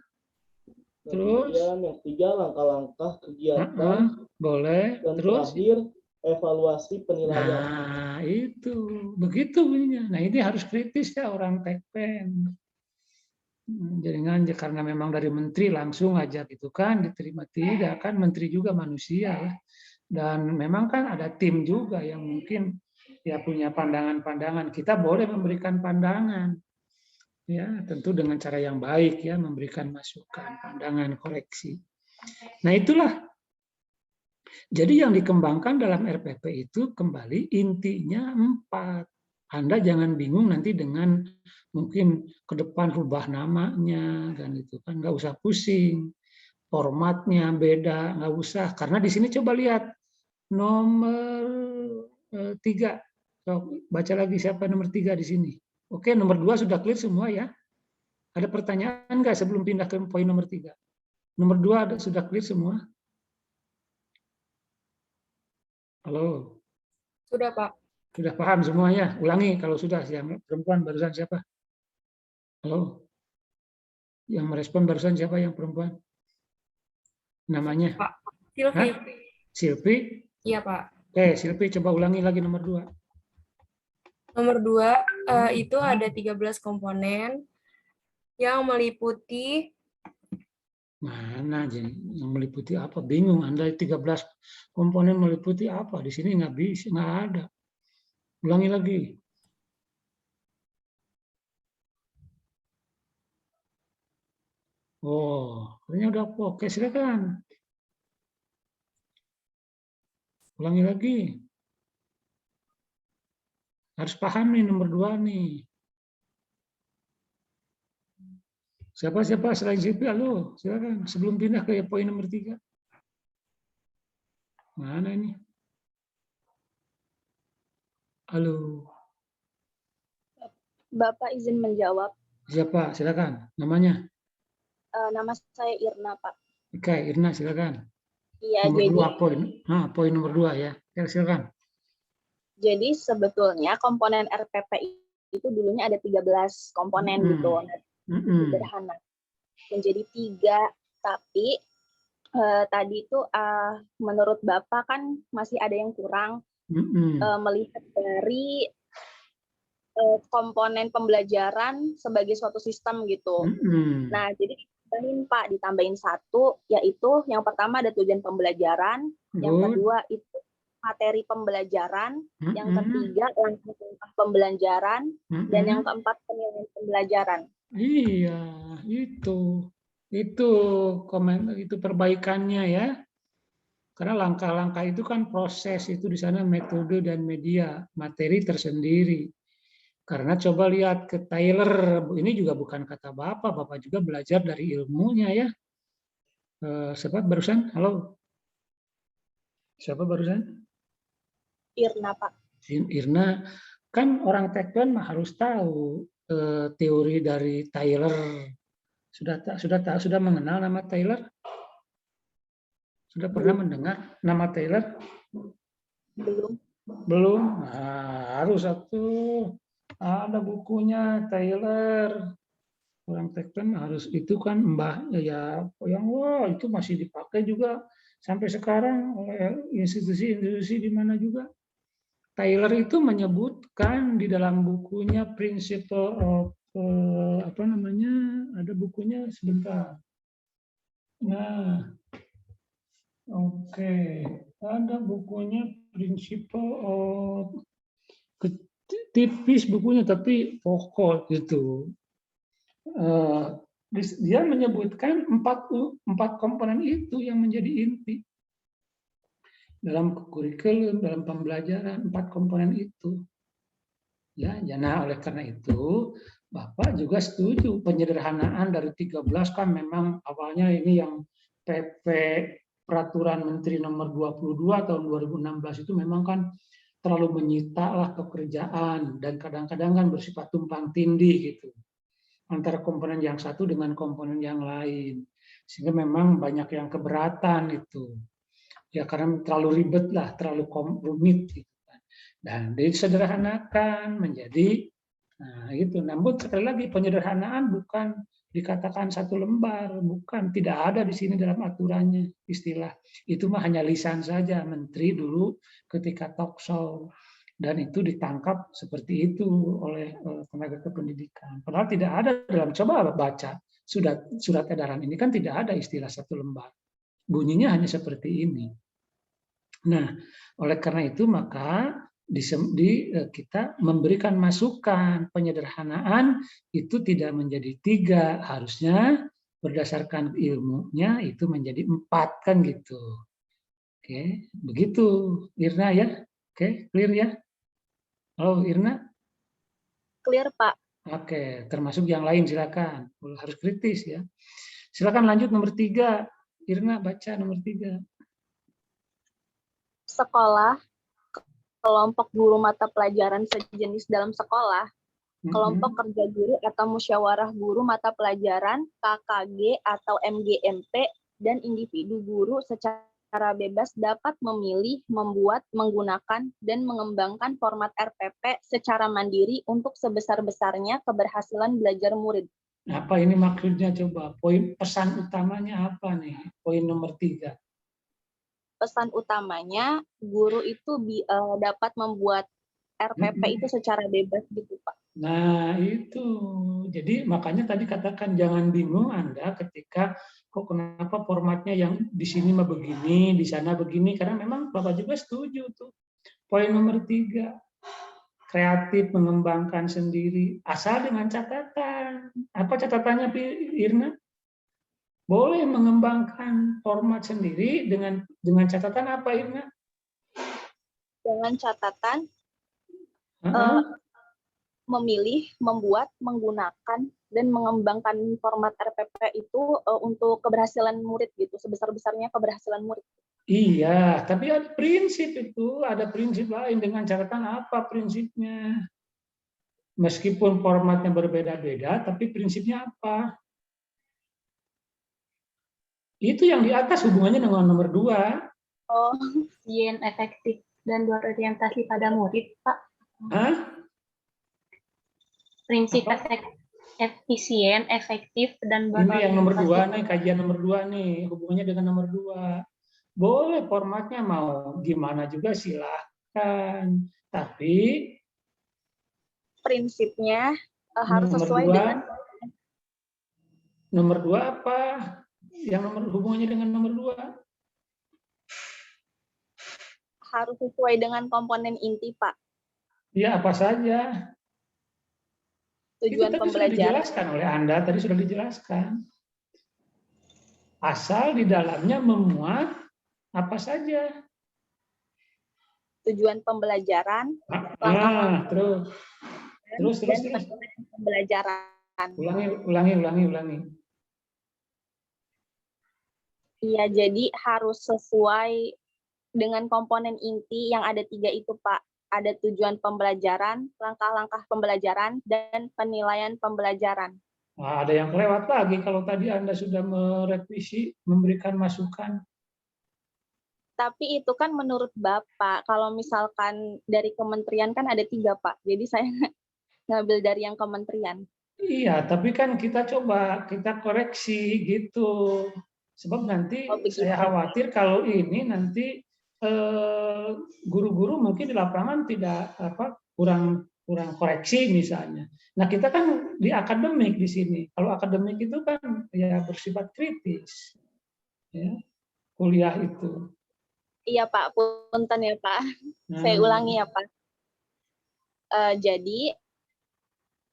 Terus? kemudian yang 3 langkah-langkah kegiatan, boleh. dan Terus? terakhir evaluasi penilaian. Nah, itu. Begitu bunyinya. Nah, ini harus kritis ya orang Tekpen. Jaringan karena memang dari menteri langsung aja gitu kan, diterima tidak kan, menteri juga manusia lah. Dan memang kan ada tim juga yang mungkin ya punya pandangan-pandangan. Kita boleh memberikan pandangan, ya tentu dengan cara yang baik ya, memberikan masukan, pandangan, koreksi. Nah itulah. Jadi yang dikembangkan dalam RPP itu kembali intinya 4. Anda jangan bingung nanti dengan mungkin ke depan rubah namanya dan itu kan nggak usah pusing. Formatnya beda, nggak usah. Karena di sini coba lihat nomor 3. So, baca lagi siapa nomor 3 di sini. Oke, nomor 2 sudah clear semua ya. Ada pertanyaan nggak sebelum pindah ke poin nomor 3? Nomor 2 sudah clear semua? Halo. Sudah, Pak. Sudah paham semuanya? Ulangi kalau sudah. Yang perempuan barusan siapa? Halo. Yang merespon barusan siapa yang perempuan? Namanya? Pak. Silvi. Silvi? Iya, Pak. Oke, Silvi coba ulangi lagi nomor 2. Nomor 2 itu ada 13 komponen yang meliputi Mana jadi yang meliputi apa? Bingung. Anda 13 komponen meliputi apa? Di sini nggak bisa, nggak ada. Ulangi lagi. Oh, katanya udah oke. Silakan. Ulangi lagi. Harus paham nih nomor 2 nih. Siapa selain Silvi? Halo, silakan. Sebelum pindah ke poin nomor 3. Mana ini? Halo. Bapak izin menjawab. Siapa? Silakan. Namanya? Nama saya Irna, Pak. Oke, Irna silakan. Iya, nomor jadi 2 poin. Poin nomor 2 ya. Silakan. Jadi sebetulnya komponen RPP itu dulunya ada 13 komponen gitu. Sederhana. Menjadi 3, tapi tadi itu menurut Bapak kan masih ada yang kurang melihat dari komponen pembelajaran sebagai suatu sistem gitu. Nah, jadi ditambahin 1, yaitu yang pertama ada tujuan pembelajaran, yang kedua itu materi pembelajaran, yang ketiga langkah pembelajaran, dan yang keempat penilaian pembelajaran. Iya, itu perbaikannya ya. Karena langkah-langkah itu kan proses, itu di sana metode dan media, materi tersendiri. Karena coba lihat ke Taylor, ini juga bukan kata Bapak juga belajar dari ilmunya ya. Siapa barusan? Halo? Siapa barusan? Irna, Pak. Irna, kan orang Tekpen harus tahu teori dari Taylor. Sudah mengenal nama Taylor? Sudah pernah mendengar nama Taylor? Belum. Nah, harus ada bukunya Taylor. Orang Tekpen harus itu kan Mbah ya yang itu masih dipakai juga sampai sekarang oleh institusi-institusi di mana juga. Taylor itu menyebutkan di dalam bukunya Principle of ada bukunya sebentar. Nah, oke. Ada bukunya Principle of tipis bukunya tapi pokok gitu. Dia menyebutkan empat komponen itu yang menjadi inti dalam kurikulum, dalam pembelajaran, 4 komponen itu. Ya, nah oleh karena itu Bapak juga setuju penyederhanaan dari 13 kan memang awalnya ini yang PP peraturan Menteri nomor 22 tahun 2016 itu memang kan terlalu menyita lah pekerjaan dan kadang-kadang kan bersifat tumpang tindih gitu antara komponen yang satu dengan komponen yang lain, sehingga memang banyak yang keberatan itu ya karena terlalu ribet lah, terlalu rumit gitu kan. Dan disederhanakan menjadi itu. Namun sekali lagi penyederhanaan bukan dikatakan satu lembar, bukan, tidak ada di sini dalam aturannya istilah. Itu mah hanya lisan saja Menteri dulu ketika talk show. Dan itu ditangkap seperti itu oleh tenaga kependidikan. Padahal tidak ada dalam, coba baca surat edaran ini kan tidak ada istilah satu lembar. Bunyinya hanya seperti ini. Nah, oleh karena itu maka kita memberikan masukan penyederhanaan itu tidak menjadi 3, harusnya berdasarkan ilmunya itu menjadi 4 kan gitu. Oke, begitu Irna ya. Oke, clear ya? Halo Irna? Clear, Pak. Oke, termasuk yang lain silakan. Harus kritis ya. Silakan lanjut nomor 3. Irna baca nomor 3. Sekolah, kelompok guru mata pelajaran sejenis dalam sekolah, kelompok kerja guru atau musyawarah guru mata pelajaran, KKG atau MGMP, dan individu guru secara bebas dapat memilih, membuat, menggunakan, dan mengembangkan format RPP secara mandiri untuk sebesar-besarnya keberhasilan belajar murid. Apa ini maksudnya coba? Poin pesan utamanya apa nih? Poin nomor 3. Pesan utamanya guru itu dapat membuat RPP itu secara bebas gitu, Pak. Nah, itu. Jadi makanya tadi katakan jangan bingung Anda ketika kok kenapa formatnya yang di sini mah begini, di sana begini, karena memang Bapak juga setuju tuh. Poin nomor 3. Kreatif mengembangkan sendiri asal dengan catatan. Apa catatannya Irna? Boleh mengembangkan format sendiri dengan catatan apa Irna? Dengan catatan memilih, membuat, menggunakan, dan mengembangkan format RPP itu untuk keberhasilan murid gitu, sebesar-besarnya keberhasilan murid. Iya, tapi ada prinsip itu, ada prinsip lain dengan catatan apa prinsipnya? Meskipun formatnya berbeda-beda, tapi prinsipnya apa? Itu yang di atas hubungannya dengan nomor 2. Oh, efisien, efektif, dan berorientasi pada murid, Pak. Hah? Prinsip efisien, efektif, dan ini yang nomor 2 nih, kajian nomor 2 nih, hubungannya dengan nomor 2. Boleh formatnya mau gimana juga silahkan, tapi prinsipnya harus sesuai dengan nomor 2 apa? Yang hubungannya dengan nomor 2? Harus sesuai dengan komponen inti, Pak. Ya, apa saja? Tujuan itu tadi pembelajaran. Sudah dijelaskan oleh Anda, tadi sudah dijelaskan. Asal di dalamnya memuat apa saja. Tujuan pembelajaran, terus pembelajaran. Ulangi. Iya, jadi harus sesuai dengan komponen inti yang ada 3 itu, Pak. Ada tujuan pembelajaran, langkah-langkah pembelajaran, dan penilaian pembelajaran. Nah, ada yang kelewat lagi kalau tadi Anda sudah merevisi, memberikan masukan. Tapi itu kan menurut Bapak, kalau misalkan dari kementerian kan ada 3, Pak. Jadi saya ngambil dari yang kementerian. Iya, tapi kan kita koreksi gitu. Sebab nanti saya khawatir kalau ini nanti guru-guru mungkin di lapangan tidak kurang koreksi misalnya. Nah, kita kan di akademik di sini. Kalau akademik itu kan ya bersifat kritis. Ya, kuliah itu. Iya, Pak. Punten ya, Pak. Saya ulangi ya, Pak. Jadi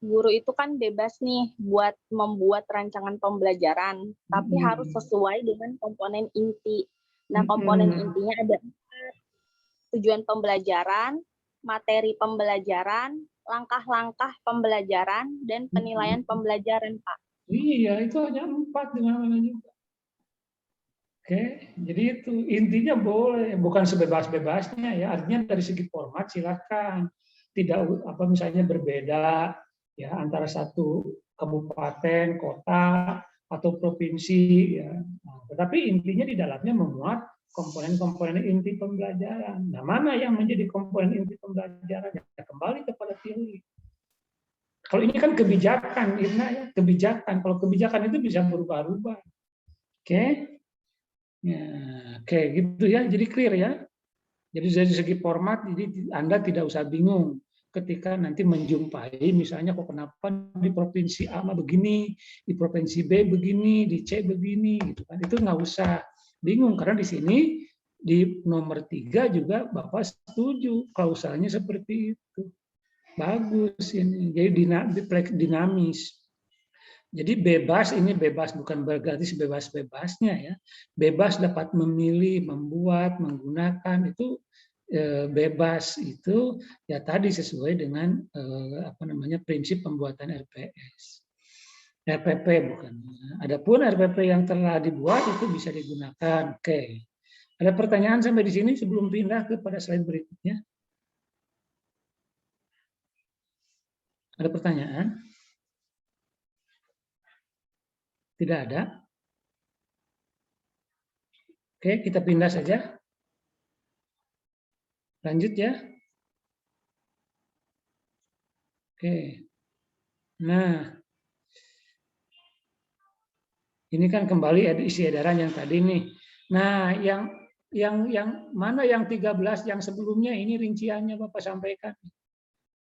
guru itu kan bebas nih buat membuat rancangan pembelajaran, tapi harus sesuai dengan komponen inti. Nah, komponen intinya ada 4. Tujuan pembelajaran, materi pembelajaran, langkah-langkah pembelajaran, dan penilaian pembelajaran, Pak. Iya, itu hanya 4 dengan mana juga. Oke, jadi itu intinya boleh, bukan sebebas-bebasnya ya. Artinya dari segi format silakan. Tidak apa misalnya berbeda ya antara satu kabupaten, kota atau provinsi ya. Nah, tetapi intinya di dalamnya memuat komponen-komponen inti pembelajaran. Nah, mana yang menjadi komponen inti pembelajaran? Ya, kembali kepada teori. Kalau ini kan kebijakan, Irna ya, kebijakan. Kalau kebijakan itu bisa berubah-ubah. Oke. Ya, oke, gitu ya. Jadi clear ya. Jadi dari segi format, jadi Anda tidak usah bingung ketika nanti menjumpai, misalnya kok kenapa di provinsi A begini, di provinsi B begini, di C begini, gitu kan? Itu nggak usah bingung karena di sini di nomor 3 juga Bapak setuju klausalnya seperti itu. Bagus ini. Jadi dinamis. Jadi bebas ini bebas bukan berarti sebebas-bebasnya ya. Bebas dapat memilih, membuat, menggunakan itu bebas itu ya tadi sesuai dengan apa namanya prinsip pembuatan RPS. RPP bukan. Adapun RPP yang telah dibuat itu bisa digunakan. Oke. Ada pertanyaan sampai di sini sebelum pindah kepada slide berikutnya? Ada pertanyaan? Tidak ada? Oke, kita pindah saja. Lanjut ya. Oke. Nah, ini kan kembali isi edaran yang tadi nih. Nah, yang mana yang 13 yang sebelumnya ini rinciannya Bapak sampaikan.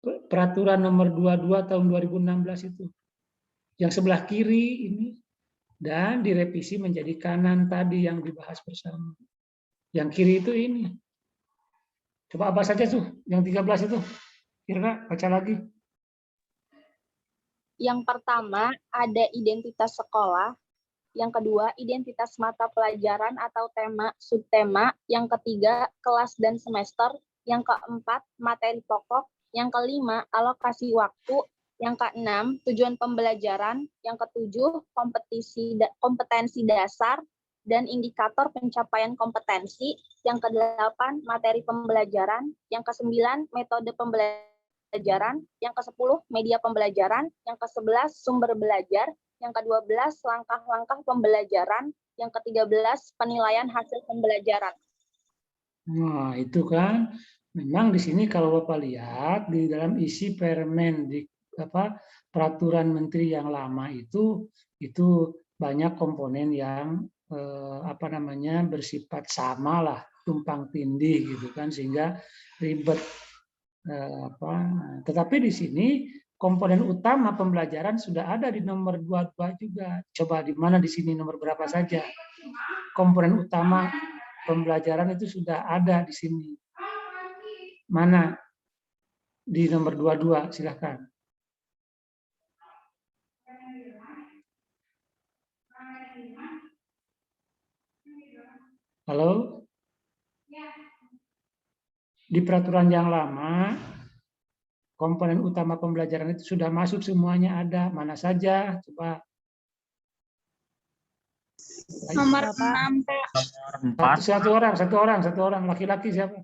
Peraturan nomor 22 tahun 2016 itu. Yang sebelah kiri ini dan direvisi menjadi kanan tadi yang dibahas bersama. Yang kiri itu ini. Coba apa saja tuh yang 13 itu? Kira baca lagi. Yang pertama ada identitas sekolah, yang kedua identitas mata pelajaran atau tema, subtema, yang ketiga kelas dan semester, yang keempat materi pokok, yang kelima alokasi waktu, yang keenam tujuan pembelajaran, yang ketujuh kompetensi dasar dan indikator pencapaian kompetensi, yang kedelapan materi pembelajaran, yang kesembilan metode pembelajaran, yang ke-10 media pembelajaran, yang ke-11 sumber belajar, yang ke-12 langkah-langkah pembelajaran, yang ke-13 penilaian hasil pembelajaran. Nah, itu kan memang di sini kalau Bapak lihat di dalam isi permen di peraturan menteri yang lama itu banyak komponen yang bersifat sama lah, tumpang tindih gitu kan sehingga ribet. Tetapi di sini komponen utama pembelajaran sudah ada di nomor 22 juga. Coba di mana di sini nomor berapa saja? Komponen utama pembelajaran itu sudah ada di sini. Mana? Di nomor 22, silakan. Halo? Di peraturan yang lama, komponen utama pembelajaran itu sudah masuk semuanya ada. Mana saja? Coba. Nomor 6, Pak. Satu orang. Laki-laki siapa?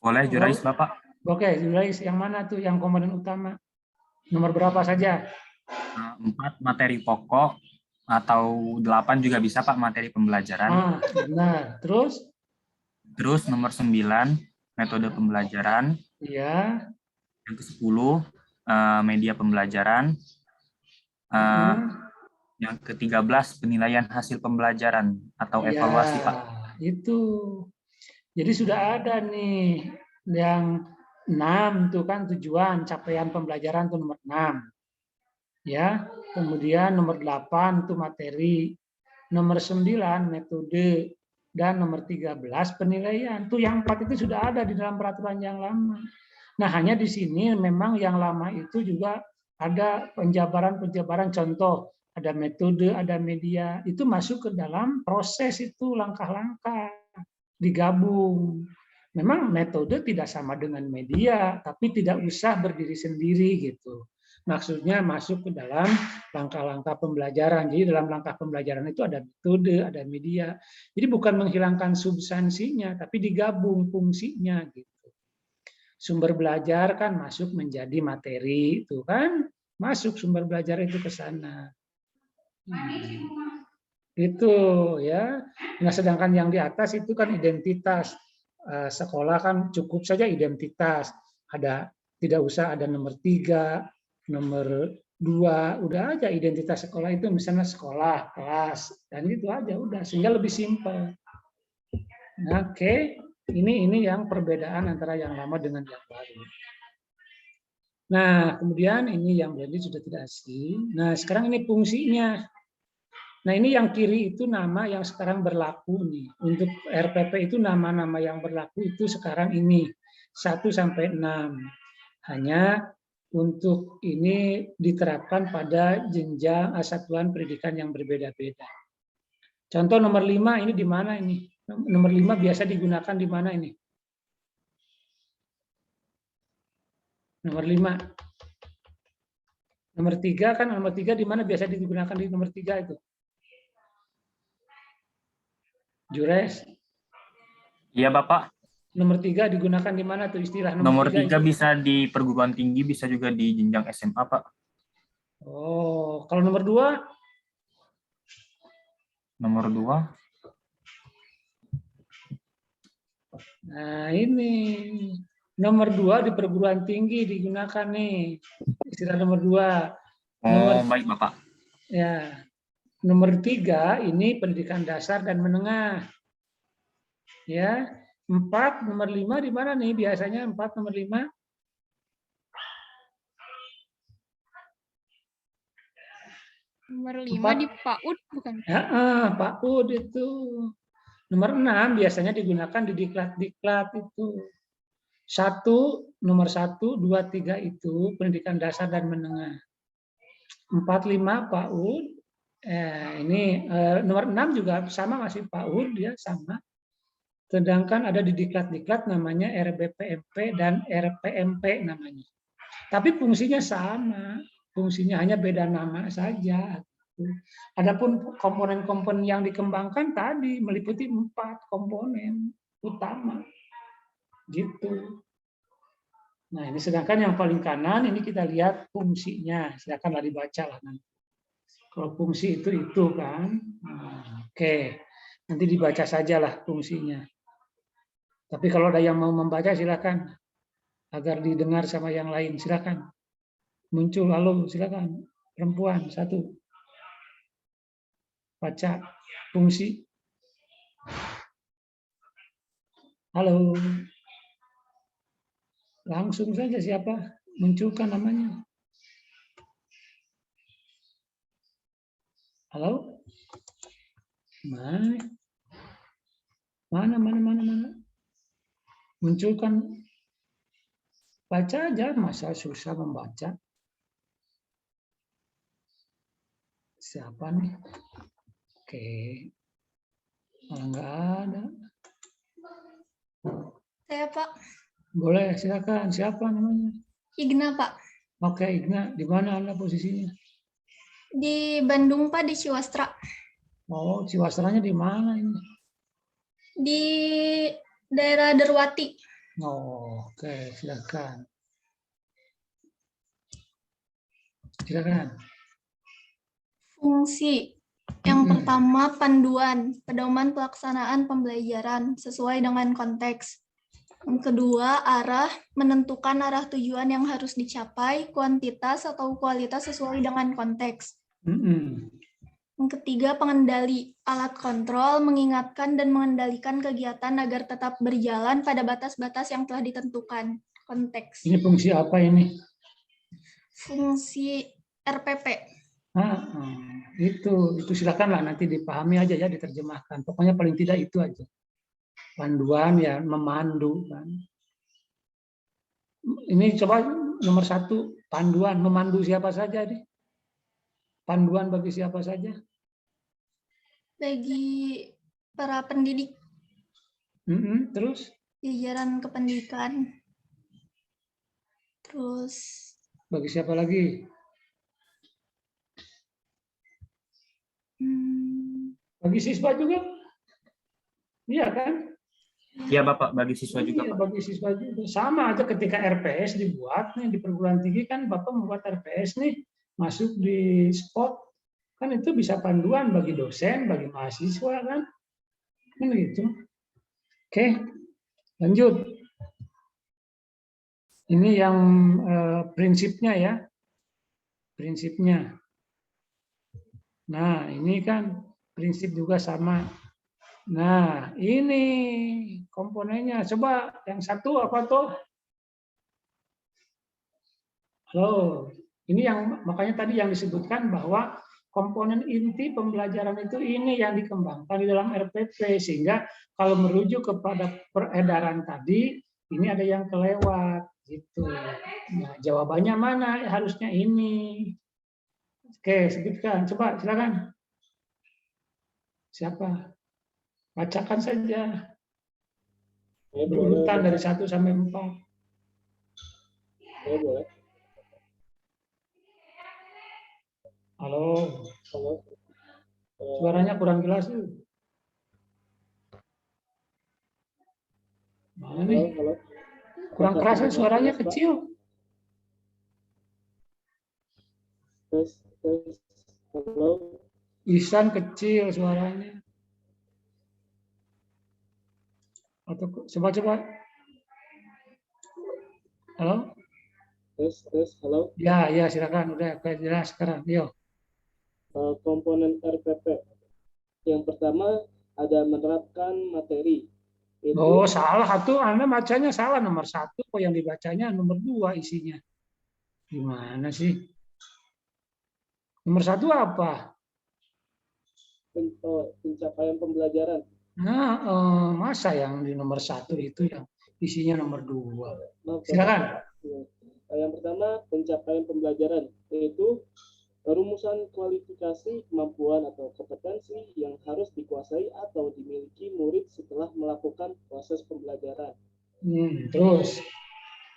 Boleh, Jurais, Bapak. Oke, Jurais. Yang mana tuh yang komponen utama? Nomor berapa saja? 4 materi pokok atau 8 juga bisa, Pak, materi pembelajaran. Benar. Terus nomor 9 metode pembelajaran. Iya. Yang ke-10 media pembelajaran. Yang ke-13 penilaian hasil pembelajaran atau evaluasi, Pak. Itu. Jadi sudah ada nih yang 6 tuh kan tujuan capaian pembelajaran tuh nomor 6. Ya, kemudian nomor 8 itu materi, nomor 9 metode, dan nomor 13 penilaian. Tuh yang 4 itu sudah ada di dalam peraturan yang lama. Nah, hanya di sini memang yang lama itu juga ada penjabaran contoh, ada metode, ada media, itu masuk ke dalam proses itu langkah-langkah digabung. Memang metode tidak sama dengan media, tapi tidak usah berdiri sendiri gitu. maksudnya masuk ke dalam langkah-langkah pembelajaran. Jadi dalam langkah pembelajaran itu ada metode, ada media. Jadi bukan menghilangkan substansinya, tapi digabung fungsinya gitu. Sumber belajar kan masuk menjadi materi, itu kan masuk sumber belajar itu ke sana. Itu ya. Nah, sedangkan yang di atas itu kan identitas. Sekolah kan cukup saja identitas. Tidak usah ada nomor 3, nomor 2, udah aja identitas sekolah itu misalnya sekolah, kelas, dan itu aja udah, sehingga lebih simpel. Nah, oke, ini yang perbedaan antara yang lama dengan yang baru. Nah, kemudian ini yang berarti sudah tidak asing. Nah, sekarang ini fungsinya. Nah, ini yang kiri itu nama yang sekarang berlaku nih. Untuk RPP itu nama-nama yang berlaku itu sekarang ini 1 sampai 6. Hanya untuk ini diterapkan pada jenjang satuan pendidikan yang berbeda-beda. Contoh nomor 5 ini di mana ini? Nomor 5 biasa digunakan di mana ini? Nomor 5. Nomor 3 kan, nomor 3 di mana biasa digunakan di nomor 3 itu? Jures? Iya, Bapak. Nomor 3 digunakan di mana tuh istilah Nomor 3 itu? bisa di perguruan tinggi, bisa juga di jenjang SMA, Pak. Oh, kalau nomor 2? Nomor 2. Nah, ini. Nomor 2 di perguruan tinggi digunakan nih. Istilah nomor 2. Baik, Bapak. Ya. Nomor 3 ini pendidikan dasar dan menengah. Ya. 4, nomor 5 di mana nih biasanya 4, nomor 5? Nomor 5 di PAUD bukan? Ya, PAUD itu. Nomor 6 biasanya digunakan di diklat-diklat itu. 1, nomor 1, 2, 3 itu pendidikan dasar dan menengah. 4, 5 PAUD. Ini nomor 6 juga sama masih PAUD ya sama. Sedangkan ada di diklat-diklat namanya RBPMP dan RPMP namanya. Tapi fungsinya sama, fungsinya hanya beda nama saja. Adapun komponen-komponen yang dikembangkan tadi meliputi 4 komponen utama. Gitu. Nah, ini sedangkan yang paling kanan ini kita lihat fungsinya. Silakanlah dibaca lah nanti. Kalau fungsi itu kan. Nah, oke. Nanti dibaca sajalah fungsinya. Tapi kalau ada yang mau membaca silakan. Agar didengar sama yang lain, silakan. Muncul, halo, silakan. Perempuan, 1. Baca fungsi. Halo. Langsung saja siapa? Munculkan namanya. Halo? Mana? Munculkan. Baca aja, masa susah membaca. Siapa nih? Oke. Malah nggak ada. Saya, Pak. Boleh, silakan. Siapa namanya? Igna, Pak. Oke, Igna. Di mana Anda posisinya? Di Bandung, Pak, di Ciwastra. Oh, Ciwastranya di mana ini? Di daerah Derwati. Oh, oke, silakan. Silakan. Fungsi. Yang pertama, panduan, pedoman pelaksanaan pembelajaran sesuai dengan konteks. Yang kedua, arah, menentukan arah tujuan yang harus dicapai, kuantitas atau kualitas sesuai dengan konteks. Yang ketiga, pengendali, alat kontrol, mengingatkan dan mengendalikan kegiatan agar tetap berjalan pada batas-batas yang telah ditentukan. Konteks. Ini fungsi apa ini? Fungsi RPP. Itu silakanlah nanti dipahami aja ya, diterjemahkan. Pokoknya paling tidak itu aja. Panduan ya, memandu kan. Ini coba nomor 1, panduan, memandu siapa saja nih? Panduan bagi siapa saja? Bagi para pendidik. Terus? Jajaran kependidikan. Terus. Bagi siapa lagi? Bagi siswa juga? Iya kan? Iya Bapak, bagi siswa juga Iya, Pak. bagi siswa juga. Sama aja ketika RPS dibuat nih di perguruan tinggi kan Bapak membuat RPS nih masuk di spot kan itu bisa panduan bagi dosen, bagi mahasiswa kan gitu. Oke, lanjut. Ini yang prinsipnya ya, prinsipnya. Nah ini kan prinsip juga sama. Nah, ini komponennya. Coba yang satu apa tuh? Halo, ini yang makanya tadi yang disebutkan bahwa komponen inti pembelajaran itu ini yang dikembangkan di dalam RPP sehingga kalau merujuk kepada peredaran tadi ini ada yang kelewat gitu. Nah, jawabannya mana? Harusnya ini. Oke, sebutkan. Coba silakan. Siapa? Bacakan saja. Berurutan dari 1 sampai 4. Boleh. Halo. Halo. Suaranya kurang jelas tuh. Mana nih? Halo. Kurang keras suaranya kecil. Tes. Halo. Ihsan kecil suaranya. Atau coba. Halo? Tes, halo. Ya, silakan. Udah jelas sekarang. Yuk. Komponen RPP. Yang pertama ada menerapkan materi. Oh, salah. Anda bacanya salah. Nomor 1 kok yang dibacanya nomor 2 isinya. Gimana sih? Nomor 1 apa? Pencapaian pembelajaran. Nah, masa yang di nomor 1 itu yang isinya nomor 2? Silakan. Yang pertama, pencapaian pembelajaran, yaitu rumusan kualifikasi kemampuan atau kompetensi yang harus dikuasai atau dimiliki murid setelah melakukan proses pembelajaran. Terus?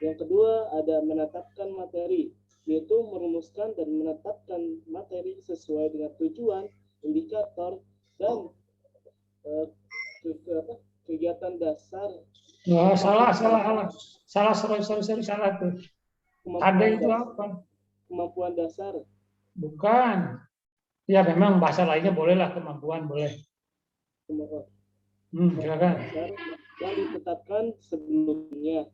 Yang kedua, ada menetapkan materi, yaitu merumuskan dan menetapkan materi sesuai dengan tujuan, indikator, dan kegiatan dasar. Wah, salah tuh. Ada itu apa? Kemampuan dasar. Bukan. Ya memang bahasa lainnya bolehlah, kemampuan boleh. Silakan. Yang ditetapkan sebelumnya.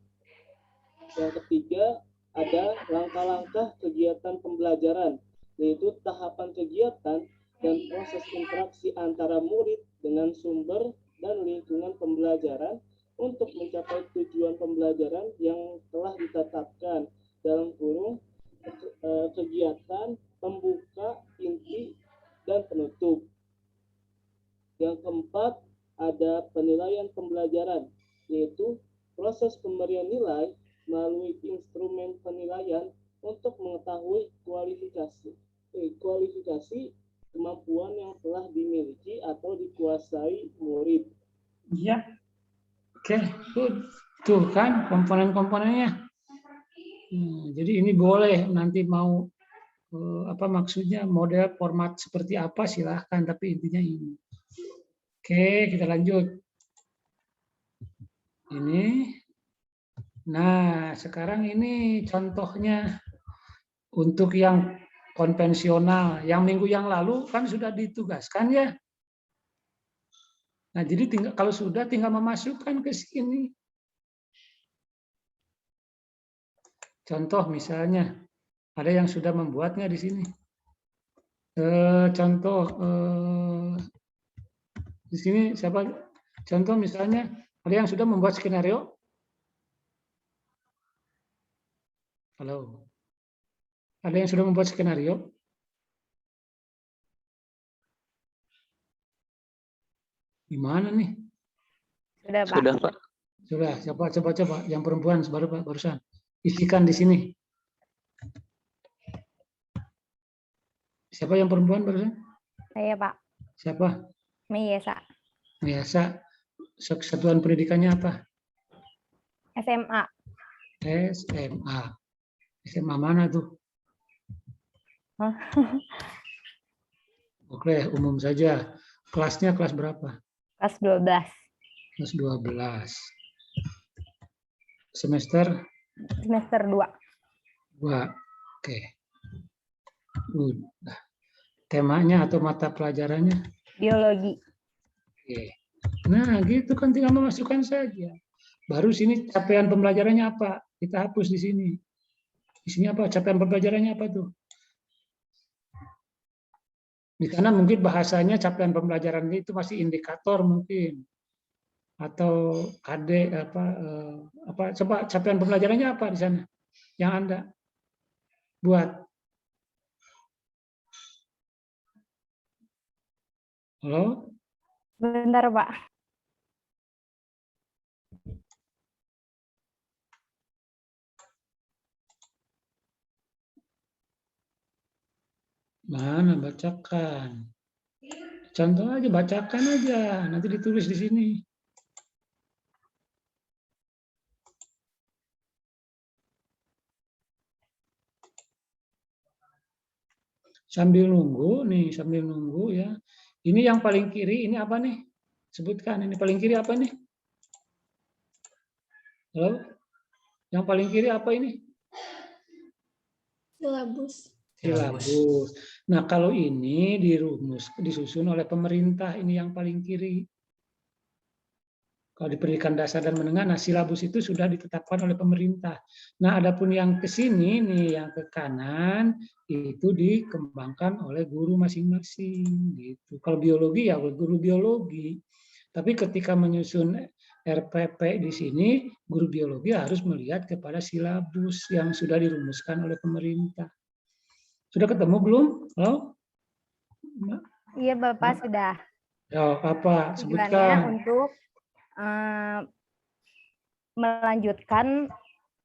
Yang ketiga, ada langkah-langkah kegiatan pembelajaran, yaitu tahapan kegiatan dan proses interaksi antara murid dengan sumber dan lingkungan pembelajaran untuk mencapai tujuan pembelajaran yang telah ditetapkan dalam kurung kegiatan pembuka, inti, dan penutup. Yang keempat, ada penilaian pembelajaran, yaitu proses pemberian nilai melalui instrumen penilaian untuk mengetahui kualifikasi kemampuan yang telah dimiliki atau dikuasai murid. Iya. Oke, good. Tuh kan komponen-komponennya. Jadi ini boleh nanti mau apa maksudnya model format seperti apa silahkan, tapi intinya ini. Oke, kita lanjut. Ini. Nah, sekarang ini contohnya untuk yang konvensional. Yang minggu yang lalu kan sudah ditugaskan ya. Nah, jadi kalau sudah tinggal memasukkan ke sini. Contoh misalnya, ada yang sudah membuatnya di sini. Contoh di sini siapa? Contoh misalnya, ada yang sudah membuat skenario. Halo. Ada yang sudah membuat skenario? Gimana nih? Sudah, Pak. Sudah, Pak. Sudah. Coba. Yang perempuan barusan. Isikan di sini. Siapa yang perempuan barusan? Saya, Pak. Siapa? Mayesa. Mayesa. Satuan pendidikannya apa? SMA. SMA. SMA mana tuh? Oke, umum saja. Kelasnya kelas berapa? Kelas 12. Kelas 12. Semester Semester 2. 2. Oke. Udah. Temanya atau mata pelajarannya? Biologi. Oke. Nah, gitu kan tinggal memasukkan saja. Baru sini capaian pembelajarannya apa? Kita hapus di sini. Di sini apa? Capaian pembelajarannya apa tuh? Di sana mungkin bahasanya capaian pembelajaran itu masih indikator mungkin. Atau KD apa coba capaian pembelajarannya apa di sana? Yang Anda buat? Halo? Bentar, Pak. Mana bacakan? Contoh aja, bacakan aja. Nanti ditulis di sini. Sambil nunggu nih, sambil nunggu ya. Ini yang paling kiri, ini apa nih? Sebutkan, ini paling kiri apa nih? Halo? Yang paling kiri apa ini? Silabus. Silabus. Nah, kalau ini disusun oleh pemerintah, ini yang paling kiri. Kalau di pendidikan dasar dan menengah, nah silabus itu sudah ditetapkan oleh pemerintah. Nah, adapun yang ke sini nih, yang ke kanan itu dikembangkan oleh guru masing-masing gitu. Kalau biologi ya guru biologi. Tapi ketika menyusun RPP di sini, guru biologi harus melihat kepada silabus yang sudah dirumuskan oleh pemerintah. Sudah ketemu belum? Halo? Iya, Bapak, sudah. Ya, apa? Tujuannya Sebutkan. untuk melanjutkan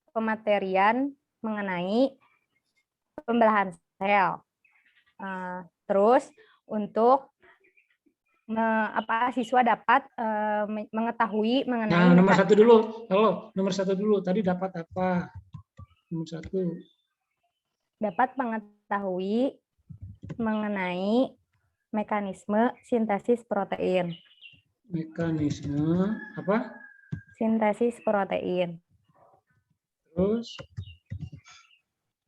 pematerian mengenai pembelahan sel. Terus untuk siswa dapat mengetahui mengenai. Nah, nomor satu dulu. Halo, nomor satu dulu. Tadi dapat apa? Nomor satu. Dapat mengetahui mengenai mekanisme sintesis protein. Mekanisme apa? Sintesis protein. Terus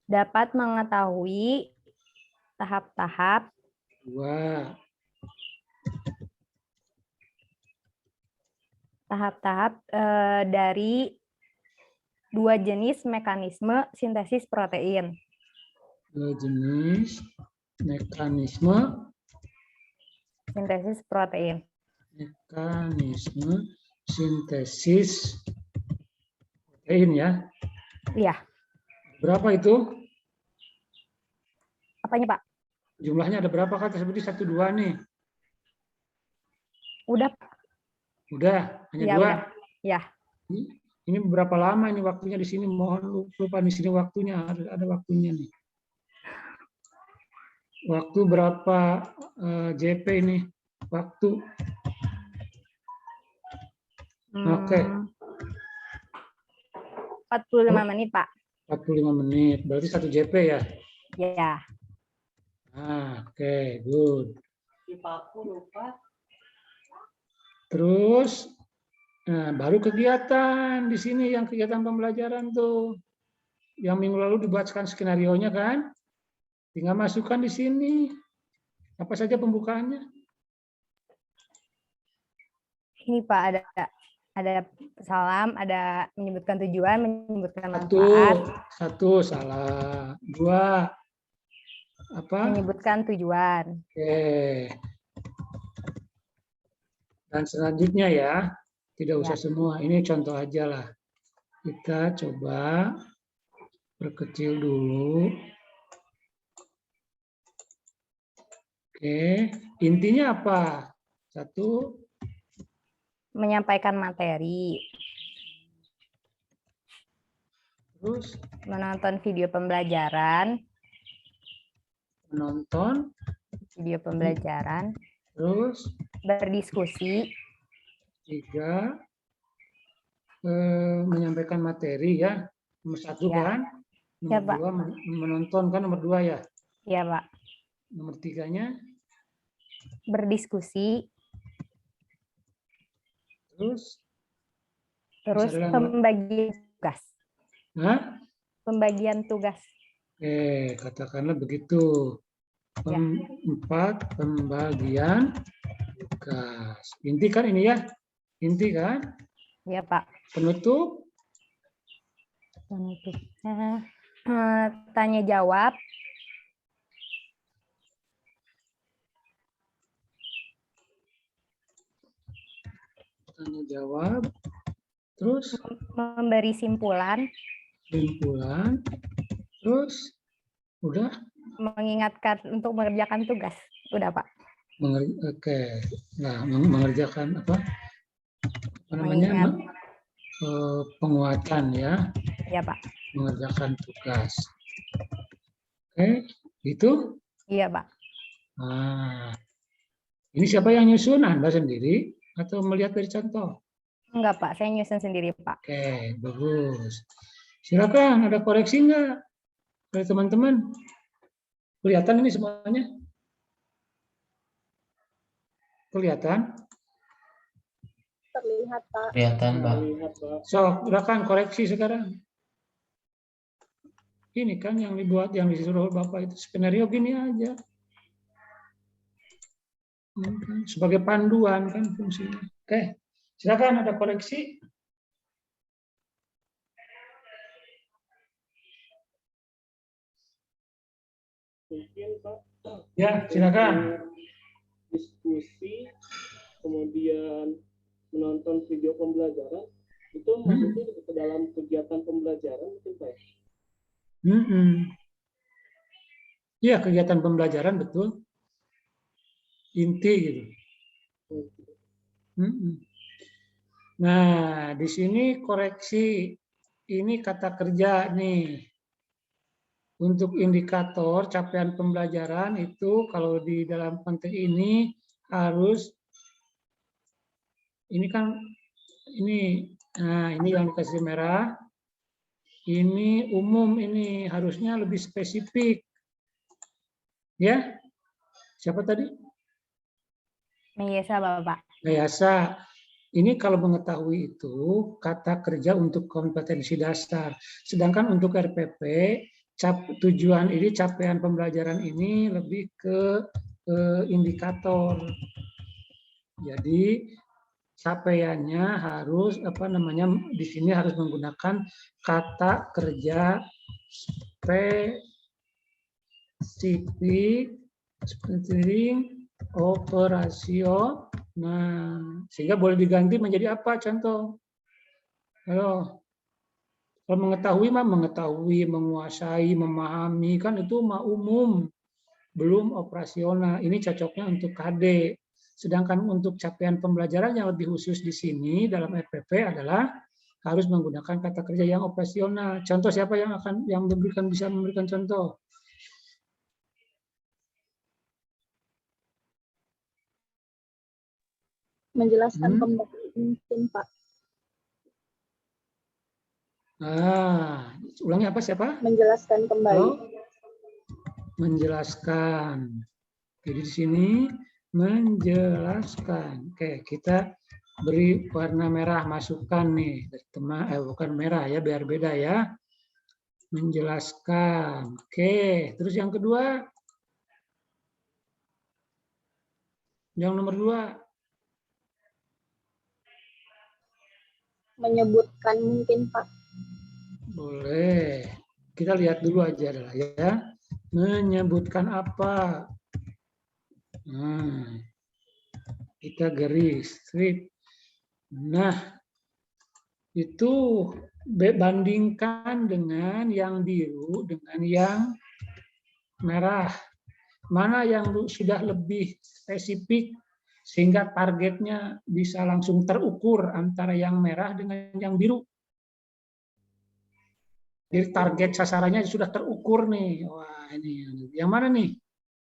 dapat mengetahui tahap-tahap dari dua jenis mekanisme sintesis protein. Dua jenis mekanisme sintesis protein. Mekanisme sintesis protein ya? Iya. Berapa itu? Apanya, Pak? Jumlahnya ada berapa, Kak? Tersebut 1, 2 nih. Udah. Udah, hanya ya, 2. Udah. Ya. Ini berapa lama ini waktunya di sini? Mohon lupa di sini waktunya, harus ada waktunya nih. Waktu berapa JP ini? Waktu. Oke. 45 menit, Pak. 45 menit. Berarti 1 JP ya? Ya. Oke, good. Terus, nah, baru kegiatan di sini yang kegiatan pembelajaran tuh. Yang minggu lalu dibuatkan skenario-nya kan? Tinggal masukkan di sini. Apa saja pembukaannya? Ini Pak, ada salam, ada menyebutkan tujuan, menyebutkan manfaat. Satu salah. 2 apa? Menyebutkan tujuan. Oke. Dan selanjutnya ya, tidak usah semua. Ini contoh aja lah. Kita coba perkecil dulu. Oke, intinya apa? 1. Menyampaikan materi. Terus? Menonton video pembelajaran. Menonton. Video pembelajaran. Terus? Berdiskusi. 3. Menyampaikan materi ya. Nomor 1 ya. kan? Nomor ya, 2 menonton kan nomor 2 ya? Iya, Pak. Nomor 3-nya? berdiskusi, Terus terus bisa pembagian tugas. Hah? Pembagian tugas. Katakanlah begitu. Ya. 4, pembagian tugas. Inti kan ini ya? Inti kan? Ya, Pak. Penutup? Penutupnya tanya jawab. Tanya jawab. Terus? Memberi simpulan. Simpulan. Terus? Udah? Mengingatkan untuk mengerjakan tugas. Udah, Pak. Oke. Nah, mengerjakan apa? Apa namanya? Penguatan ya. Ya, Pak. Mengerjakan tugas. Oke, itu? Iya, Pak. Nah, ini siapa yang nyusun? Anda sendiri atau melihat dari contoh? Enggak, Pak. Saya nyusun sendiri, Pak. Oke, bagus. Silakan, ada koreksi enggak dari teman-teman? Kelihatan ini semuanya? Kelihatan? Terlihat, Pak. Kelihatan, Pak. So, silakan koreksi sekarang. Ini kan yang dibuat, yang disuruh Bapak itu skenario gini aja. Sebagai panduan kan fungsinya. Oke, silakan ada koreksi. Mungkin Pak. Ya, silakan. Diskusi, kemudian menonton video pembelajaran, itu maksudnya ke dalam kegiatan pembelajaran mungkin Pak? Iya, kegiatan pembelajaran betul. Inti gitu. Nah, di sini koreksi. Ini kata kerja nih. Untuk indikator capaian pembelajaran itu kalau di dalam konteks ini harus ini kan ini yang dikasih merah. Ini umum, ini harusnya lebih spesifik. Ya? Siapa tadi? Mayasa, Bapak. Mayasa. Ini kalau mengetahui itu kata kerja untuk kompetensi dasar. Sedangkan untuk RPP tujuan ini capaian pembelajaran ini lebih ke indikator. Jadi capaiannya harus di sini harus menggunakan kata kerja spesifik, operasional. Nah, sehingga boleh diganti menjadi apa contoh? Ayo. Kalau mengetahui mah mengetahui, menguasai, memahami kan itu mah umum, belum operasional. Ini cocoknya untuk KD. Sedangkan untuk capaian pembelajaran yang lebih khusus di sini dalam RPP adalah harus menggunakan kata kerja yang operasional. Contoh siapa yang bisa memberikan contoh? Menjelaskan kembali mungkin Pak. Ulangi apa siapa? Menjelaskan kembali. Oh, menjelaskan. Jadi di sini menjelaskan. Oke, kita beri warna merah masukkan nih dari teman, bukan merah ya, biar beda ya. Menjelaskan. Oke, terus yang kedua. Yang nomor 2. Menyebutkan mungkin Pak. Boleh. Kita lihat dulu aja adalah ya. Menyebutkan apa? Kita garis strip. Nah, itu bandingkan dengan yang biru dengan yang merah. Mana yang sudah lebih spesifik sehingga targetnya bisa langsung terukur antara yang merah dengan yang biru. Jadi target sasarannya sudah terukur nih. Wah, ini yang mana nih?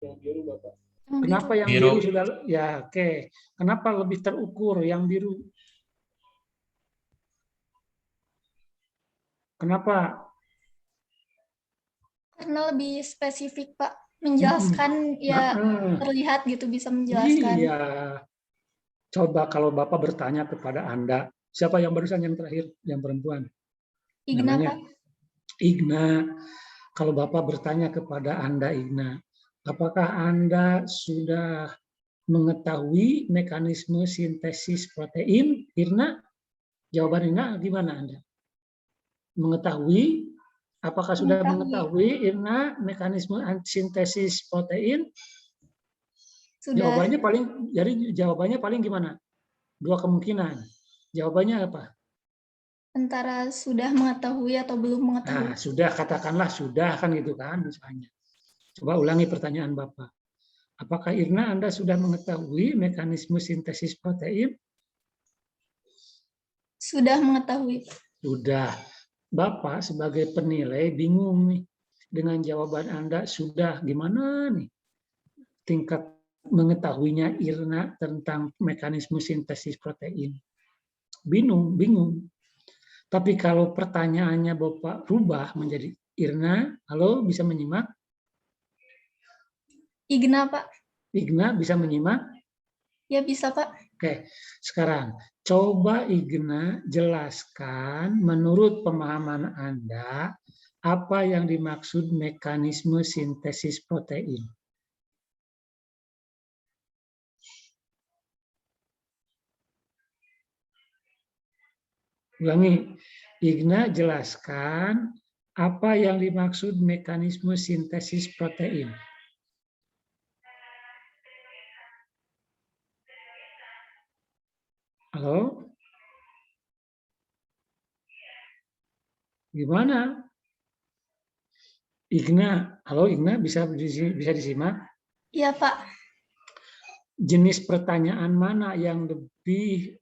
Yang biru, Bapak. Kenapa yang biru sudah ya oke. Kenapa lebih terukur yang biru? Kenapa? Karena lebih spesifik, Pak. Menjelaskan ya terlihat gitu, bisa menjelaskan. Iya. Coba kalau Bapak bertanya kepada Anda, siapa yang barusan yang terakhir, yang perempuan? Igna, Namanya Pak. Igna. Kalau Bapak bertanya kepada Anda, Igna, apakah Anda sudah mengetahui mekanisme sintesis protein? Irna, jawaban Irna gimana Anda? Mengetahui? Apakah sudah mengetahui Irna mekanisme sintesis protein? Sudah. Jawabannya paling gimana? Dua kemungkinan. Jawabannya apa? Antara sudah mengetahui atau belum mengetahui. Nah, sudah, katakanlah sudah kan gitu kan misalnya. Coba ulangi pertanyaan Bapak. Apakah Irna Anda sudah mengetahui mekanisme sintesis protein? Sudah mengetahui. Sudah. Bapak sebagai penilai bingung nih dengan jawaban Anda sudah gimana nih tingkat mengetahuinya Irna tentang mekanisme sintesis protein. Bingung. Tapi kalau pertanyaannya Bapak rubah menjadi Irna, halo bisa menyimak? Igna, Pak. Igna bisa menyimak? Ya bisa, Pak. Oke, sekarang coba Igna jelaskan menurut pemahaman Anda apa yang dimaksud mekanisme sintesis protein. Ulangi, Igna jelaskan apa yang dimaksud mekanisme sintesis protein. Halo? Gimana? Igna, halo Igna, bisa disimak? Iya, Pak. Jenis pertanyaan mana yang lebih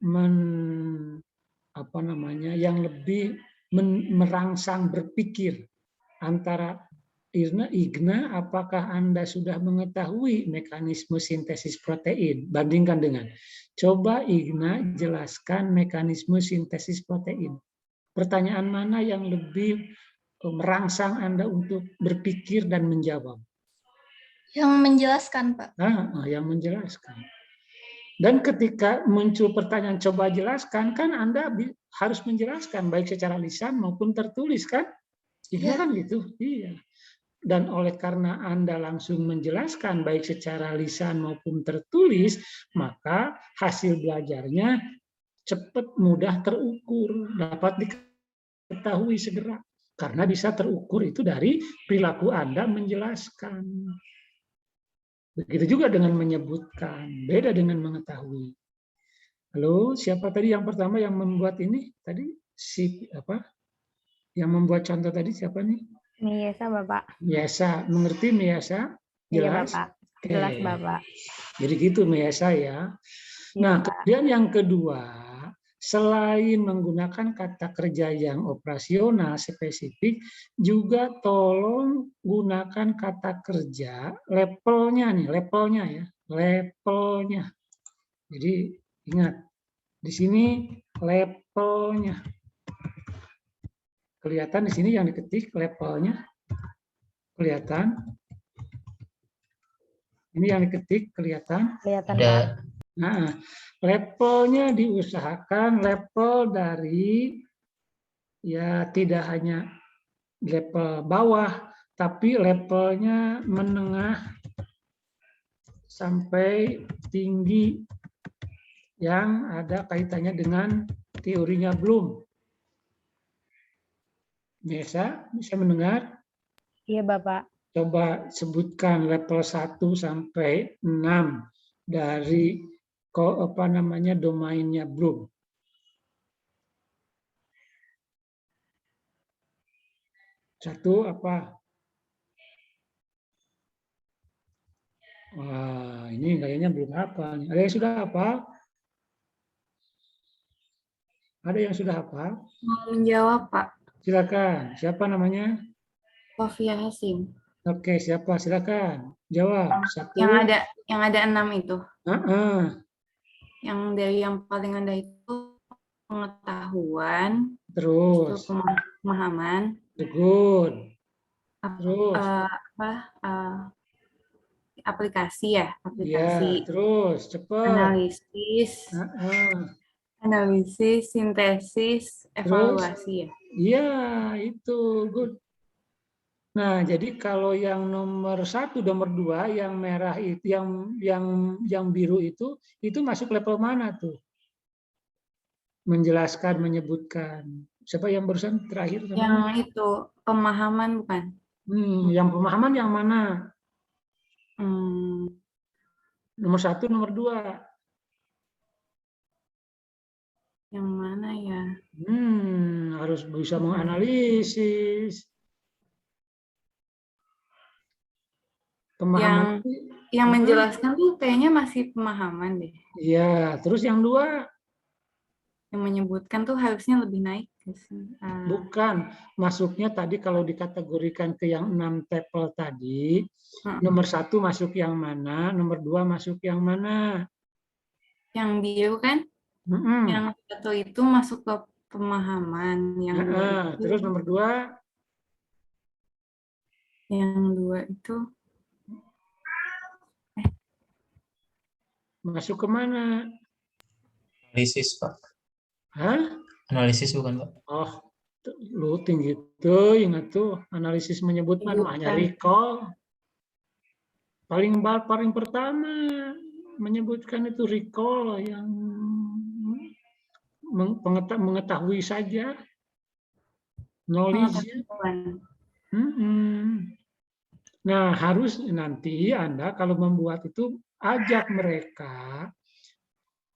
merangsang berpikir antara Igna, apakah Anda sudah mengetahui mekanisme sintesis protein? Bandingkan dengan, coba Igna jelaskan mekanisme sintesis protein. Pertanyaan mana yang lebih merangsang Anda untuk berpikir dan menjawab? Yang menjelaskan, Pak. Yang menjelaskan. Dan ketika muncul pertanyaan coba jelaskan, kan Anda harus menjelaskan baik secara lisan maupun tertulis kan? Igna kan gitu. Iya. Dan oleh karena Anda langsung menjelaskan baik secara lisan maupun tertulis, maka hasil belajarnya cepat, mudah terukur, dapat diketahui segera. Karena bisa terukur itu dari perilaku Anda menjelaskan. Begitu juga dengan menyebutkan, beda dengan mengetahui. Halo, siapa tadi yang pertama yang membuat ini? Tadi Yang membuat contoh tadi siapa nih? Miyasa, Bapak. Miyasa, mengerti Miyasa? Jelas? Iya, Bapak. Jelas, Bapak. Jadi gitu Miyasa ya. Nah, kemudian yang kedua, selain menggunakan kata kerja yang operasional spesifik, juga tolong gunakan kata kerja levelnya nih, levelnya ya, levelnya. Jadi ingat, di sini levelnya. Kelihatan di sini yang diketik levelnya? Kelihatan? Ini yang diketik kelihatan? Kelihatan, Pak. Nah, levelnya diusahakan level dari ya tidak hanya level bawah, tapi levelnya menengah sampai tinggi yang ada kaitannya dengan teorinya Bloom. Bisa mendengar? Iya, Bapak. Coba sebutkan level 1 sampai 6 dari domainnya Bloom. Satu apa? Wah, ini kayaknya belum hafal. Ada yang sudah hafal? Ada yang sudah hafal? Mau menjawab, Pak. Silakan. Siapa namanya? Sofia Hasim. Oke, siapa? Silakan. Jawab. Satu. Yang ada 6 itu. Yang dari yang paling rendah itu pengetahuan. Terus. Pemahaman. Good. Terus. aplikasi ya, Ya, aplikasi. terus cepet. Analisis, sintesis, Terus, evaluasi ya. iya itu good. Nah, jadi kalau yang nomor 1, nomor 2, yang merah itu, yang biru itu masuk level mana tuh? Menjelaskan, menyebutkan. Siapa yang barusan terakhir? Yang itu pemahaman bukan? Yang pemahaman yang mana? Nomor 1, nomor 2. Yang mana ya? Harus bisa menganalisis. Pemahaman. Yang menjelaskan tuh kayaknya masih pemahaman deh. Iya, terus yang 2? Yang menyebutkan tuh harusnya lebih naik. Bukan, masuknya tadi kalau dikategorikan ke yang 6 tepel tadi, nomor 1 masuk yang mana, nomor 2 masuk yang mana? Yang biru kan? Yang 1 itu masuk ke pemahaman. Yang 2 itu, terus nomor 2? Yang 2 itu masuk ke mana? Analisis, Pak. Hah? Analisis bukan, Pak? Oh, lu tinggi tuh, ingat tuh, analisis menyebutkan hanya recall. Paling pertama menyebutkan itu recall, yang mengetahui saja, knowledge. Nah, harus nanti Anda kalau membuat itu ajak mereka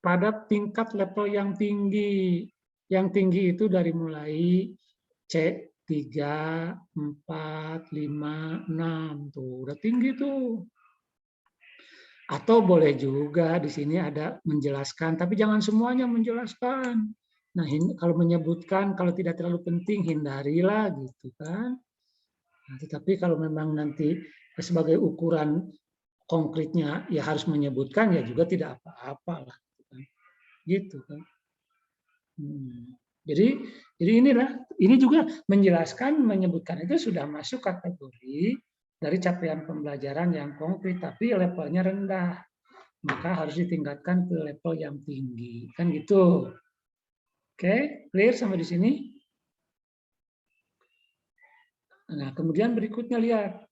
pada tingkat level yang tinggi. Yang tinggi itu dari mulai C3, 4, 5, 6 tuh udah tinggi tuh. Atau boleh juga di sini ada menjelaskan, tapi jangan semuanya menjelaskan. Nah, kalau menyebutkan, kalau tidak terlalu penting hindarilah gitu kan. Nah, tetapi kalau memang nanti sebagai ukuran konkretnya ya harus menyebutkan, ya juga tidak apa-apa lah. Gitu kan. Jadi ini juga menjelaskan, menyebutkan itu sudah masuk kategori dari capaian pembelajaran yang konkret, tapi levelnya rendah. Maka harus ditingkatkan ke level yang tinggi. Kan gitu. Oke, clear sampai di sini? Nah, kemudian berikutnya lihat,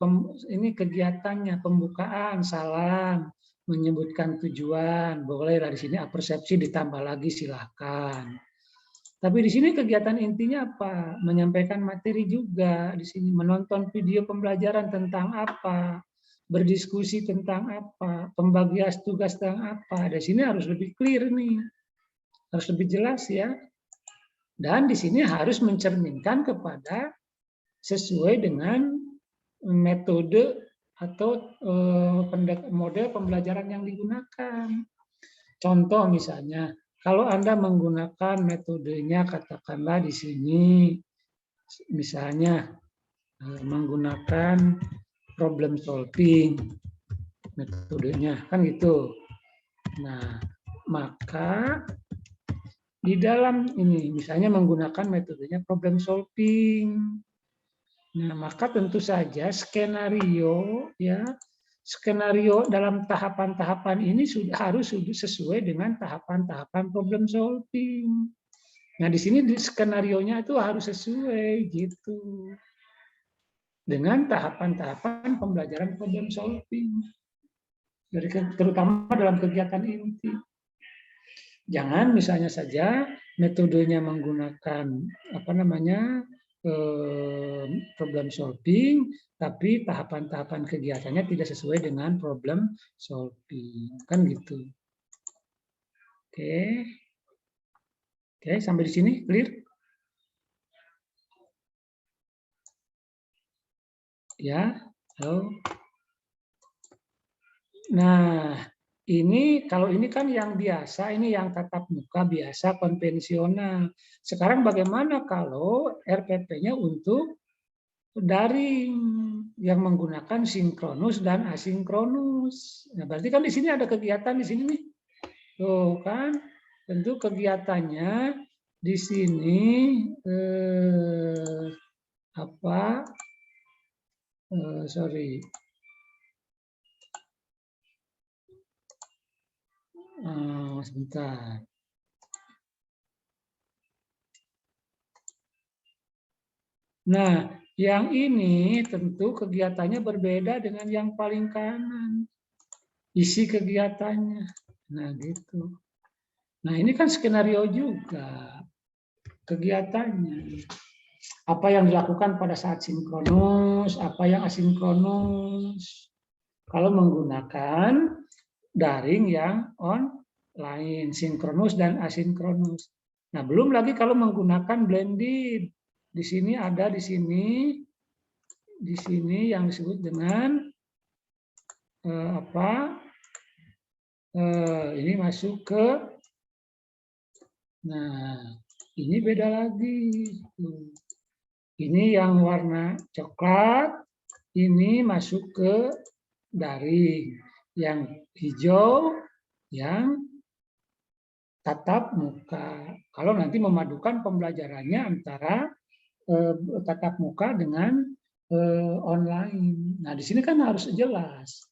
ini kegiatannya, pembukaan, salam, menyebutkan tujuan, bolehlah di sini persepsi ditambah lagi silahkan. Tapi di sini kegiatan intinya apa? Menyampaikan materi juga di sini, menonton video pembelajaran tentang apa, berdiskusi tentang apa, pembagian tugas tentang apa. Di sini harus lebih clear nih, harus lebih jelas ya. Dan di sini harus mencerminkan kepada sesuai dengan metode atau model pembelajaran yang digunakan. Contoh misalnya, kalau Anda menggunakan metodenya, katakanlah di sini, misalnya menggunakan problem solving metodenya, kan gitu. Nah, maka di dalam ini, misalnya menggunakan metodenya problem solving. Nah, maka tentu saja skenario dalam tahapan-tahapan ini harus sesuai dengan tahapan-tahapan problem solving. Nah, di sini skenarionya itu harus sesuai gitu dengan tahapan-tahapan pembelajaran problem solving. Jadi terutama dalam kegiatan inti. Jangan misalnya saja metodenya menggunakan problem solving, tapi tahapan-tahapan kegiatannya tidak sesuai dengan problem solving, kan gitu. Oke, sampai di sini clear? Ya, halo. Nah, kalau ini kan yang biasa, ini yang tatap muka biasa konvensional. Sekarang bagaimana kalau RPP-nya untuk daring yang menggunakan sinkronus dan asinkronus? Nah, berarti kan di sini ada kegiatan di sini nih. Tuh kan, tentu kegiatannya di sini Sebentar. Nah, yang ini tentu kegiatannya berbeda dengan yang paling kanan. Isi kegiatannya. Nah, gitu. Nah, ini kan skenario juga kegiatannya. Apa yang dilakukan pada saat sinkronus, apa yang asinkronus. Kalau menggunakan daring yang online, sinkronus dan asinkronus. Nah, belum lagi kalau menggunakan blended. Di sini ada di sini yang disebut dengan ini masuk ke, nah ini beda lagi. Ini yang warna coklat, ini masuk ke daring. Yang hijau yang tatap muka. Kalau nanti memadukan pembelajarannya antara tatap muka dengan online. Nah, di sini kan harus jelas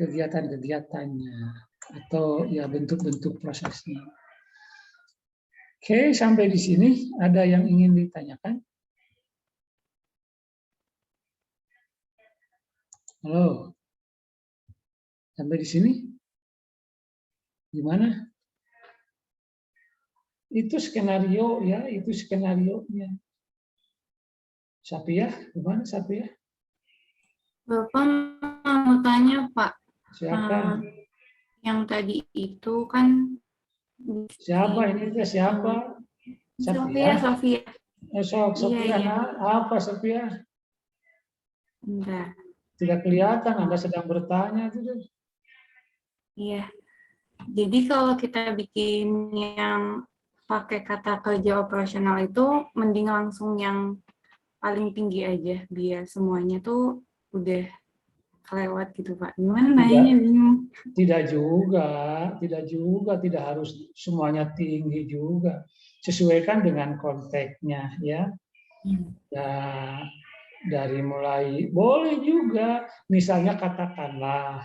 kegiatan-kegiatannya atau ya bentuk-bentuk prosesnya. Oke, sampai di sini ada yang ingin ditanyakan? Halo. Sampai di sini? Gimana? Itu skenario ya, itu skenario-nya. Sapiah, gimana Sapiah? Bapak mau tanya, Pak. Siapa? Yang tadi itu kan. Siapa ini? Siapa? Sofia. Sofia, Iya. apa Sofia? Enggak. Tidak kelihatan, Anda sedang bertanya. Iya. Jadi kalau kita bikin yang pakai kata kerja operasional itu, mending langsung yang paling tinggi aja, biar semuanya tuh udah kelewat gitu, Pak. Gimana nanya bingung? Tidak juga, tidak harus semuanya tinggi juga. Sesuaikan dengan konteksnya ya. Nah, dari mulai boleh juga, misalnya katakanlah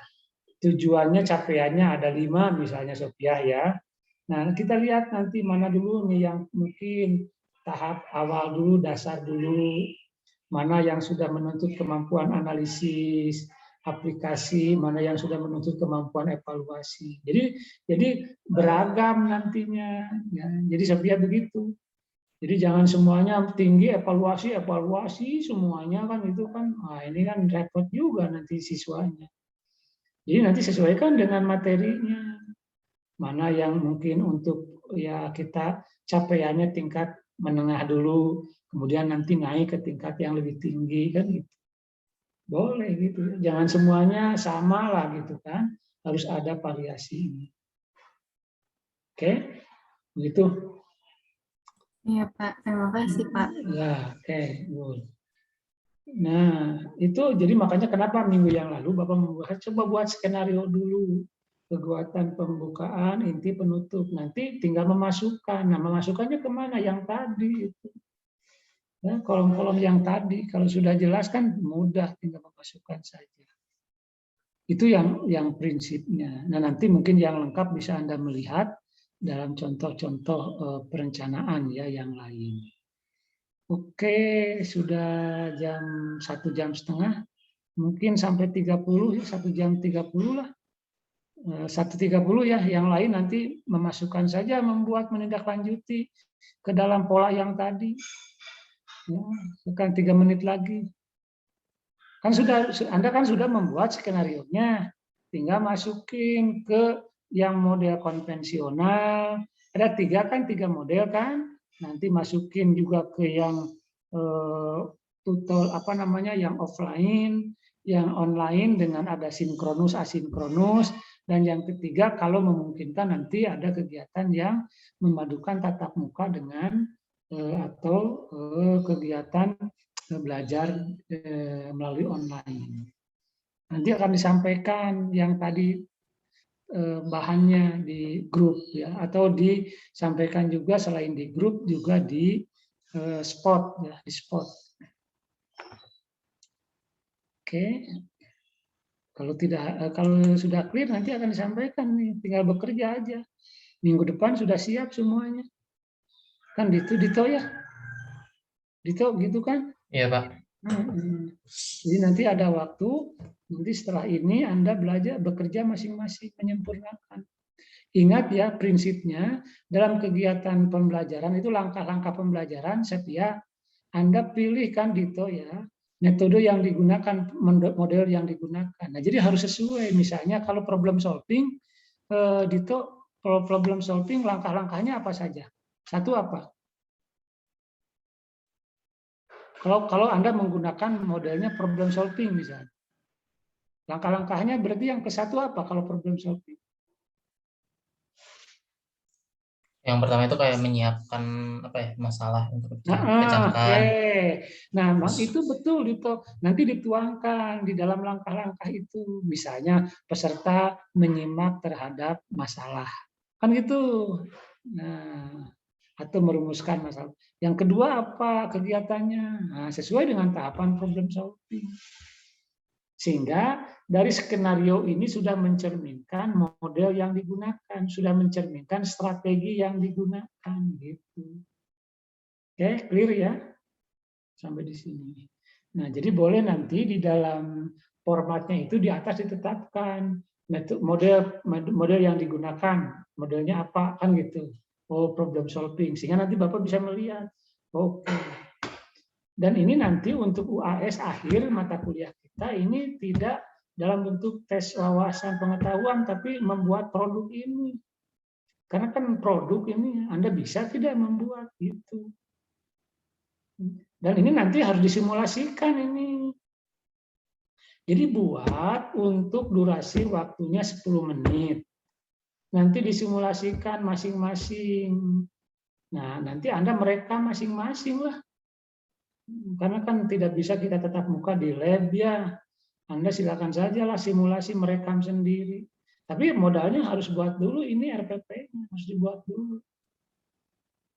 tujuannya capaiannya ada 5 misalnya Sophia ya. Nah, kita lihat nanti mana dulu nih yang mungkin tahap awal dulu, dasar dulu, mana yang sudah menuntut kemampuan analisis, aplikasi, mana yang sudah menuntut kemampuan evaluasi. Jadi beragam nantinya. Ya. Jadi Sophia begitu. Jadi jangan semuanya tinggi evaluasi semuanya kan itu kan, nah ini kan repot juga nanti siswanya. Jadi nanti sesuaikan dengan materinya. Mana yang mungkin untuk ya kita capaiannya tingkat menengah dulu, kemudian nanti naik ke tingkat yang lebih tinggi kan gitu. Boleh gitu. Jangan semuanya sama lah gitu kan. Harus ada variasi. Oke? Begitu. Iya, Pak. Terima kasih, Pak. Ya, oke. Nah, itu jadi makanya kenapa minggu yang lalu Bapak membuat coba buat skenario dulu. Kegiatan pembukaan, inti, penutup. Nanti tinggal memasukkan. Nah, memasukkannya kemana? Yang tadi itu. Ya, kolom-kolom yang tadi. Kalau sudah jelas kan mudah, tinggal memasukkan saja. Itu yang prinsipnya. Nah, nanti mungkin yang lengkap bisa Anda melihat dalam contoh-contoh perencanaan ya yang lain. Oke, sudah jam 1 jam setengah. Mungkin sampai 30, 1 jam 30 lah. 1.30 ya, yang lain nanti memasukkan saja, menindaklanjuti ke dalam pola yang tadi. Ya, sekarang 3 menit lagi. Kan Anda kan sudah membuat skenario-nya, tinggal masukin ke yang model konvensional. Ada 3 model kan, nanti masukin juga ke yang yang offline, yang online dengan ada sinkronus, asinkronus. Dan yang ketiga, kalau memungkinkan nanti ada kegiatan yang memadukan tatap muka dengan atau kegiatan belajar melalui online. Nanti akan disampaikan yang tadi bahannya di grup ya, atau disampaikan juga selain di grup juga di spot ya, di spot. Oke. Kalau sudah clear nanti akan disampaikan nih, tinggal bekerja aja. Minggu depan sudah siap semuanya. Kan Dito ya? Dito gitu kan? Iya, Pak. Jadi nanti ada waktu, nanti setelah ini Anda belajar bekerja masing-masing menyempurnakan. Ingat ya prinsipnya dalam kegiatan pembelajaran itu langkah-langkah pembelajaran Sepia, Anda pilih kan Dito ya, metode yang digunakan, model yang digunakan. Nah, jadi harus sesuai. Misalnya kalau problem solving, Dito, kalau problem solving langkah-langkahnya apa saja? Satu apa? Kalau Anda menggunakan modelnya problem solving misalnya. Langkah-langkahnya berarti yang ke satu apa kalau problem solving? Yang pertama itu kayak menyiapkan masalah untuk dipecahkan. Nah, itu betul itu. Nanti dituangkan di dalam langkah-langkah itu. Misalnya peserta menyimak terhadap masalah. Kan gitu. Nah, atau merumuskan masalah. Yang kedua apa kegiatannya? Nah, sesuai dengan tahapan problem solving. Sehingga dari skenario ini sudah mencerminkan model yang digunakan, sudah mencerminkan strategi yang digunakan gitu. Oke, clear ya? Sampai di sini. Nah, jadi boleh nanti di dalam formatnya itu di atas ditetapkan model yang digunakan, modelnya apa kan gitu. Oh, problem solving, sehingga nanti Bapak bisa melihat. Oke. Dan ini nanti untuk UAS akhir mata kuliah kita ini tidak dalam bentuk tes wawasan pengetahuan, tapi membuat produk ini. Karena kan produk ini Anda bisa tidak membuat gitu. Dan ini nanti harus disimulasikan ini. Jadi buat untuk durasi waktunya 10 menit. Nanti disimulasikan masing-masing. Nah, nanti Anda merekam masing-masing lah. Karena kan tidak bisa kita tetap muka di lab ya. Anda silakan saja lah simulasi merekam sendiri. Tapi modalnya harus buat dulu ini RPP-nya, harus dibuat dulu.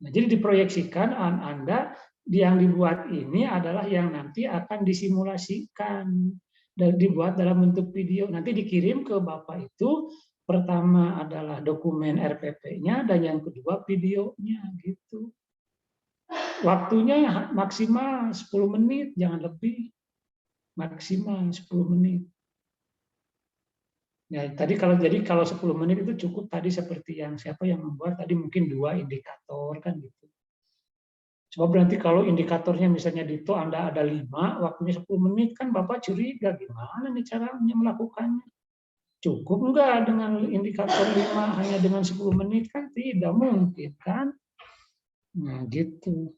Nah, jadi diproyeksikan Anda yang dibuat ini adalah yang nanti akan disimulasikan dan dibuat dalam bentuk video. Nanti dikirim ke Bapak itu. Pertama adalah dokumen RPP-nya dan yang kedua videonya gitu. Waktunya maksimal 10 menit, jangan lebih. Maksimal 10 menit. Ya, tadi kalau 10 menit itu cukup tadi seperti yang siapa yang membuat tadi mungkin 2 indikator kan gitu. Sebab nanti kalau indikatornya misalnya Dito Anda ada 5, waktunya 10 menit kan Bapak curiga gimana nih caranya melakukannya. Cukup enggak dengan indikator 5 hanya dengan 10 menit kan tidak mungkin kan. Nah gitu.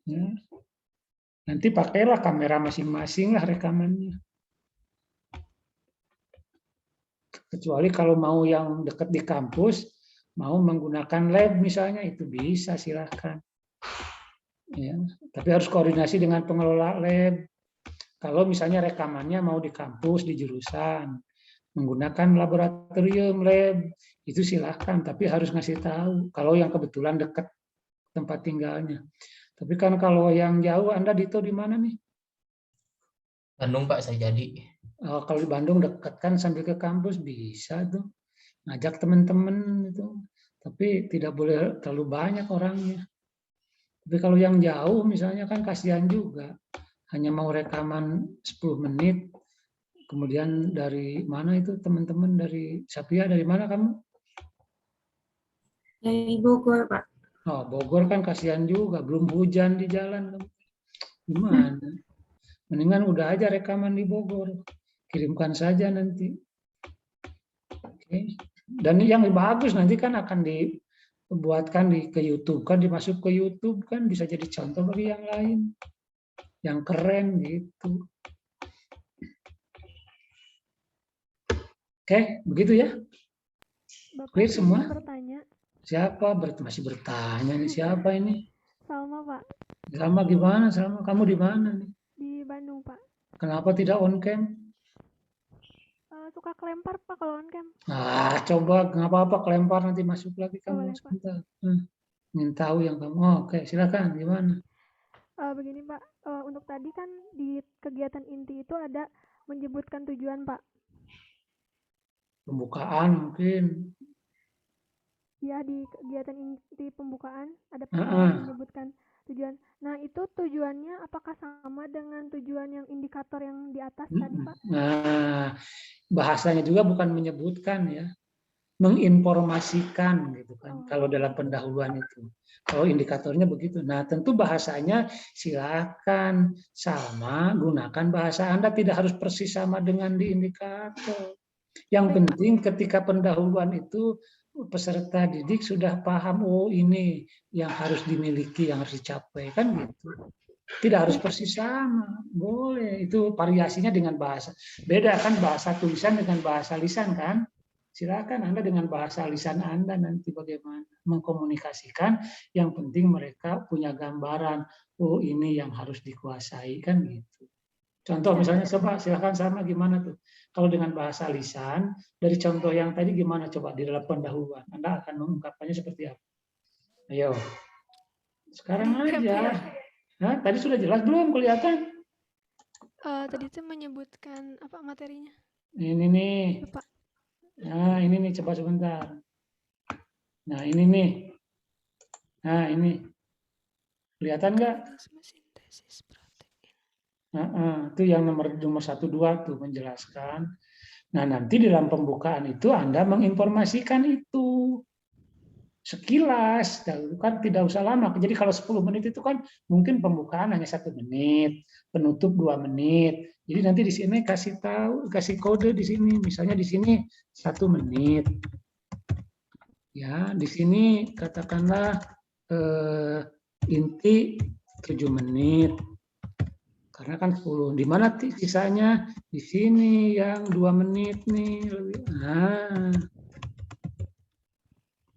Ya. Nanti pakailah kamera masing-masing lah rekamannya. Kecuali kalau mau yang dekat di kampus, mau menggunakan lab misalnya itu bisa silahkan. Ya, tapi harus koordinasi dengan pengelola lab. Kalau misalnya rekamannya mau di kampus di jurusan, menggunakan laboratorium lab itu silahkan, tapi harus ngasih tahu kalau yang kebetulan dekat tempat tinggalnya. Tapi kan kalau yang jauh, Anda Dito di mana nih? Bandung Pak, saya jadi. Kalau di Bandung dekat kan sambil ke kampus bisa tuh, ngajak teman-teman itu. Tapi tidak boleh terlalu banyak orangnya. Tapi kalau yang jauh misalnya kan kasihan juga, hanya mau rekaman 10 menit. Kemudian dari mana itu teman-teman dari Sapia, dari mana kamu? Dari Bogor, Pak. Oh, Bogor kan kasihan juga, belum hujan di jalan. Gimana? Mendingan udah aja rekaman di Bogor. Kirimkan saja nanti. Oke. Dan yang bagus nanti kan akan dibuatkan ke YouTube, kan dimasuk ke YouTube kan bisa jadi contoh bagi yang lain. Yang keren gitu. Oke, begitu ya? Clear semua? Bertanya. Siapa? Masih bertanya nih, siapa ini? Salma, Pak. Salma gimana? Salma, kamu di mana nih? Di Bandung, Pak. Kenapa tidak on cam? Suka kelempar, Pak, kalau on cam. Coba, nggak apa-apa, kelempar nanti masuk lagi kamu. Sebentar. Ingin tahu yang kamu. Oh, oke, silakan. Gimana? Begini, Pak. Untuk tadi kan di kegiatan inti itu ada menyebutkan tujuan, Pak. Pembukaan mungkin. Ya, di kegiatan inti pembukaan ada Heeh. menyebutkan tujuan. Nah, itu tujuannya apakah sama dengan tujuan yang indikator yang di atas tadi, Pak? Nah, bahasanya juga bukan menyebutkan ya, menginformasikan gitu kan. Kalau dalam pendahuluan itu, kalau indikatornya begitu. Nah, tentu bahasanya silakan sama, gunakan bahasa Anda, tidak harus persis sama dengan di indikator. Yang penting ketika pendahuluan itu peserta didik sudah paham, oh ini yang harus dimiliki, yang harus dicapai, kan gitu. Tidak harus persis sama, boleh. Itu variasinya dengan bahasa. Beda kan bahasa tulisan dengan bahasa lisan kan? Silakan Anda dengan bahasa lisan Anda nanti bagaimana mengkomunikasikan. Yang penting mereka punya gambaran, oh ini yang harus dikuasai, kan gitu. Contoh misalnya, coba silakan sama gimana tuh. Kalau dengan bahasa lisan, dari contoh yang tadi gimana coba di dalam pendahuluan, Anda akan mengungkapkannya seperti apa? Ayo, sekarang aja. Nah, tadi sudah jelas belum kelihatan? Tadi itu menyebutkan apa materinya? Ini nih. Lupa. Nah, ini nih, coba sebentar. Nah, ini nih. Nah, ini. Kelihatan nggak? Itu yang nomor 1, 2 tuh menjelaskan. Nah, nanti dalam pembukaan itu Anda menginformasikan itu sekilas, kan tidak usah lama. Jadi kalau 10 menit itu kan mungkin pembukaan hanya 1 menit, penutup 2 menit. Jadi nanti di sini kasih tahu, kasih kode di sini. Misalnya di sini 1 menit. Ya, di sini katakanlah inti 7 menit. Karena kan 10. Di mana sisanya? Di sini yang 2 menit nih. Nah,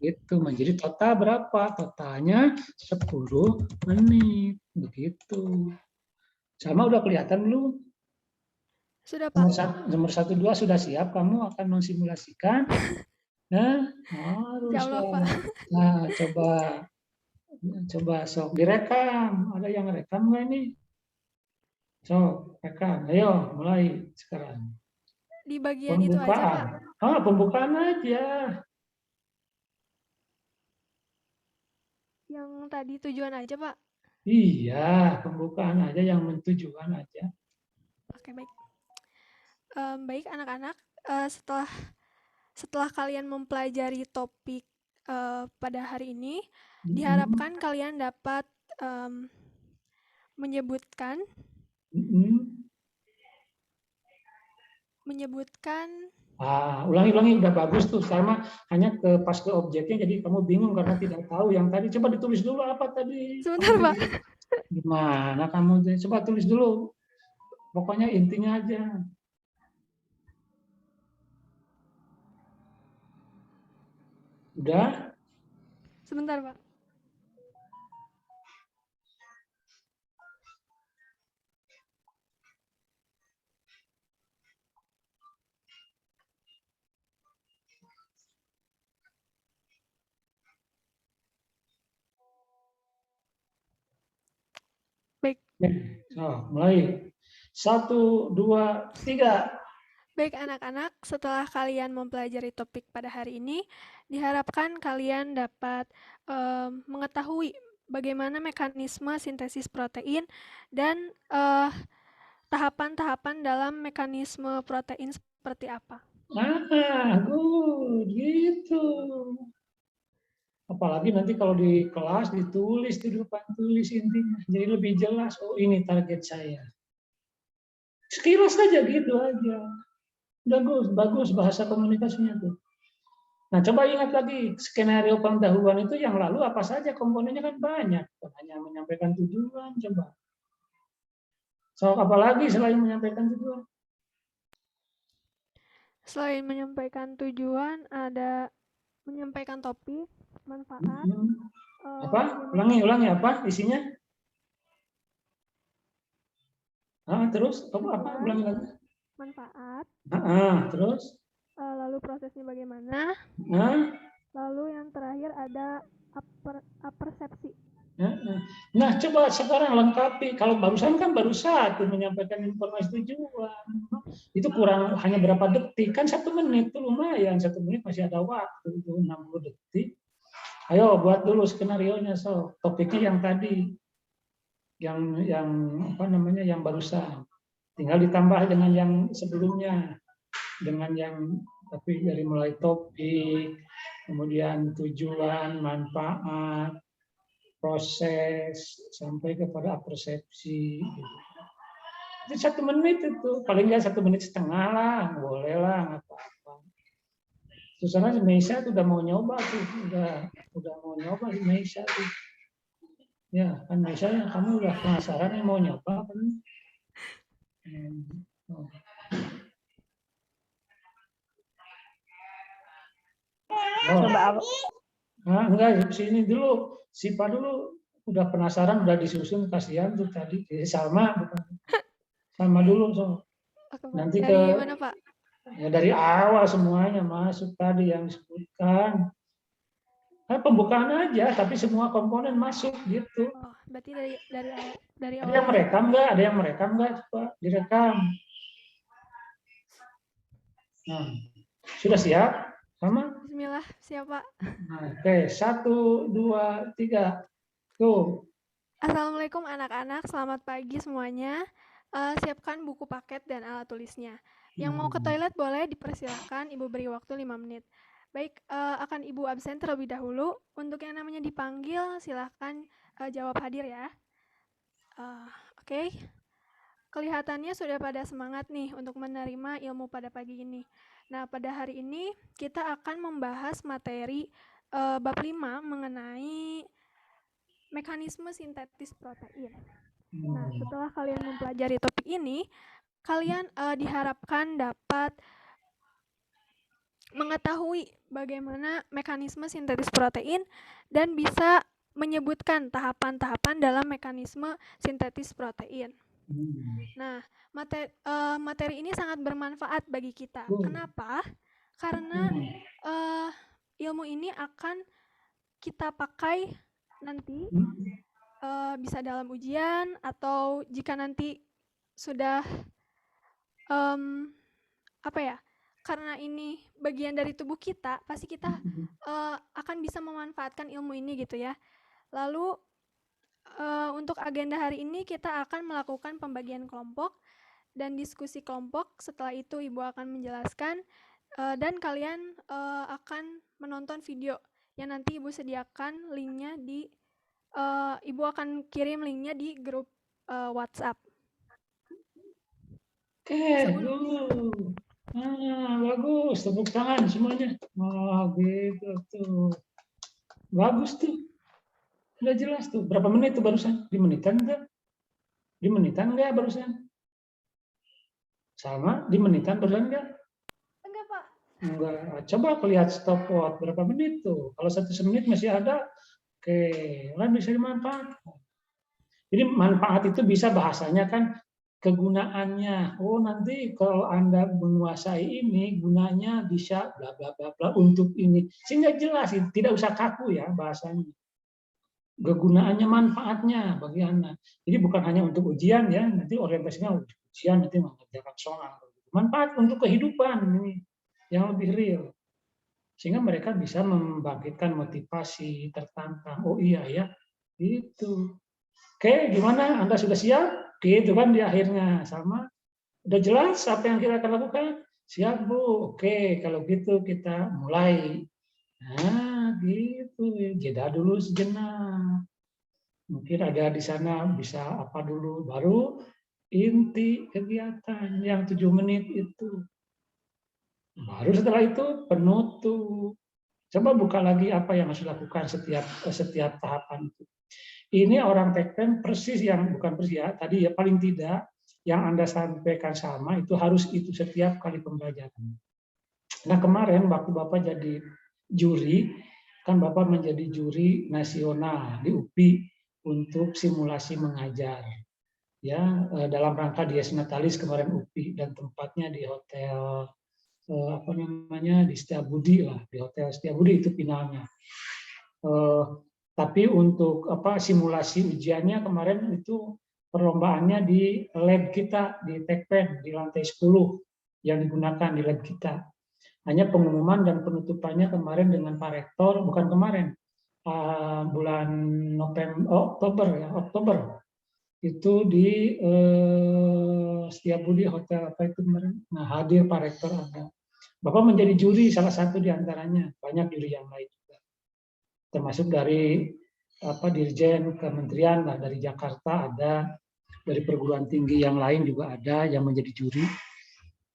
gitu. Jadi total berapa? Totalnya 10 menit. Begitu. Sama udah kelihatan belum? Sudah, Pak. Nomor 1, 2 sudah siap? Kamu akan mensimulasikan? Nah, harus. Ya Allah, Pak. Nah, coba sok direkam. Ada yang rekam nggak nih? So, rekam. Ayo, mulai sekarang. Di bagian itu aja, Pak. Pembukaan aja. Yang tadi tujuan aja, Pak. Iya, pembukaan aja, yang mentujuan aja. Oke, baik. Baik, anak-anak. Setelah kalian mempelajari topik pada hari ini, diharapkan kalian dapat menyebutkan ulangi udah bagus tuh, sama hanya pas ke objeknya jadi kamu bingung karena tidak tahu yang tadi. Coba ditulis dulu apa tadi. Sebentar, Pak. Gimana kamu? Coba tulis dulu. Pokoknya intinya aja. Udah? Sebentar, Pak. Baik. So, mulai. 1, 2, 3. Baik, anak-anak, setelah kalian mempelajari topik pada hari ini, diharapkan kalian dapat mengetahui bagaimana mekanisme sintesis protein dan tahapan-tahapan dalam mekanisme protein seperti apa. Good, gitu. Apalagi nanti kalau di kelas ditulis di depan, tulis intinya, jadi lebih jelas. Oh, ini target saya. Sekilas saja gitu aja. Bagus bahasa komunikasinya tuh. Nah, coba ingat lagi skenario pendahuluan itu yang lalu apa saja komponennya, kan banyak. Bukan hanya menyampaikan tujuan, coba. So, apalagi selain menyampaikan tujuan? Selain menyampaikan tujuan, ada menyampaikan topik, manfaat. Apa? Ulangi apa isinya? Terus apa? Ulangi lagi. Manfaat. Terus? Lalu prosesnya bagaimana? Lalu yang terakhir ada apersepsi. Nah, coba sekarang lengkapi. Kalau barusan kan baru satu menyampaikan informasi tujuan. Itu kurang hanya berapa detik. Kan 1 menit itu lumayan. 1 menit masih ada waktu. Itu 60 detik. Ayo buat dulu skenario-nya. So, topiknya yang tadi. Yang apa namanya, yang barusan. Tinggal ditambah dengan yang sebelumnya. Dengan yang, tapi dari mulai topik, kemudian tujuan, manfaat, proses, sampai kepada persepsi. Itu 1 menit itu, paling nggak 1 menit setengah lah, boleh lah, nggak apa-apa. Susana si Meisha tuh udah mau nyoba tuh, udah mau nyoba si Meisha tuh. Ya kan Meisha, kamu udah penasaran nih mau nyoba kan? Coba apa? Nah, enggak, sini dulu. Sipa dulu udah penasaran, udah disusun, kasihan tuh tadi. Salma bukan. Salma dulu, so. Nanti dari ke mana, Pak? Ya dari awal semuanya masuk tadi yang disebutkan. Nah, pembukaan aja, tapi semua komponen masuk gitu. Oh, berarti dari Ada yang merekam nggak? Ada yang merekam nggak? Coba direkam. Nah, sudah siap? Sama? Bismillah, siap Pak. Nah, oke, 1, 2, 3. Tuh. Assalamualaikum anak-anak, selamat pagi semuanya. Siapkan buku paket dan alat tulisnya. Yang mau ke toilet boleh dipersilahkan, Ibu beri waktu 5 menit. Baik, akan Ibu absen terlebih dahulu. Untuk yang namanya dipanggil, silahkan jawab hadir ya. Oke. Kelihatannya sudah pada semangat nih untuk menerima ilmu pada pagi ini. Nah, pada hari ini kita akan membahas materi bab 5 mengenai mekanisme sintetis protein. Nah, setelah kalian mempelajari topik ini, kalian diharapkan dapat mengetahui bagaimana mekanisme sintetis protein dan bisa menyebutkan tahapan-tahapan dalam mekanisme sintetis protein. Nah, materi ini sangat bermanfaat bagi kita. Kenapa? Karena ilmu ini akan kita pakai nanti bisa dalam ujian atau jika nanti sudah karena ini bagian dari tubuh kita, pasti kita akan bisa memanfaatkan ilmu ini gitu ya. Lalu untuk agenda hari ini kita akan melakukan pembagian kelompok dan diskusi kelompok. Setelah itu Ibu akan menjelaskan dan kalian akan menonton video yang nanti Ibu sediakan linknya di Ibu akan kirim linknya di grup WhatsApp. Oke, bagus, tepuk tangan semuanya. Gitu tuh. Bagus tuh. Udah jelas tuh. Berapa menit tuh barusan? Di menitan enggak? Di menitan enggak barusan? Sama? Di menitan barusan enggak? Enggak, Pak. Enggak. Coba aku lihat stopwatch berapa menit tuh. Kalau 1 menit masih ada, oke, kan bisa dimanfaatkan. Jadi manfaat itu bisa bahasanya kan kegunaannya. Oh, nanti kalau Anda menguasai ini, gunanya bisa bla bla bla bla untuk ini. Sehingga jelas, tidak usah kaku ya bahasanya. Kegunaannya, manfaatnya bagi Anda. Jadi bukan hanya untuk ujian ya, nanti orientasinya ujian, nanti mengerjakan soal. Manfaat untuk kehidupan ini yang lebih real. Sehingga mereka bisa membangkitkan motivasi, tertantang. Oh iya ya, itu. Oke, gimana? Anda sudah siap? Gitu kan di akhirnya. Sama? Udah jelas apa yang kita akan lakukan? Siap, Bu. Oke, kalau gitu kita mulai. Nah, gitu. Jeda dulu sejenak. Mungkin ada di sana bisa apa dulu. Baru inti kegiatan yang 7 menit itu. Baru setelah itu penutup. Coba buka lagi apa yang harus dilakukan setiap tahapan itu. Ini orang tekpen persis yang, bukan persis ya, tadi ya paling tidak yang Anda sampaikan sama itu harus itu setiap kali pembelajaran. Nah kemarin waktu Bapak jadi juri, kan Bapak menjadi juri nasional di UPI untuk simulasi mengajar. Ya, dalam rangka Dies Natalis kemarin UPI dan tempatnya di hotel di Setiabudi lah, di hotel Setiabudi itu finalnya. Tapi untuk simulasi ujiannya kemarin itu perlombaannya di lab kita di Tekpen di lantai 10 yang digunakan di lab kita. Hanya pengumuman dan penutupannya kemarin dengan Pak Rektor, bukan kemarin, bulan Oktober itu di Setiabudi Hotel apa itu kemarin. Nah, hadir Pak Rektor ada. Bapak menjadi juri salah satu di antaranya, banyak juri yang lain juga. Termasuk dari Dirjen Kementerian, dari Jakarta ada, dari perguruan tinggi yang lain juga ada yang menjadi juri.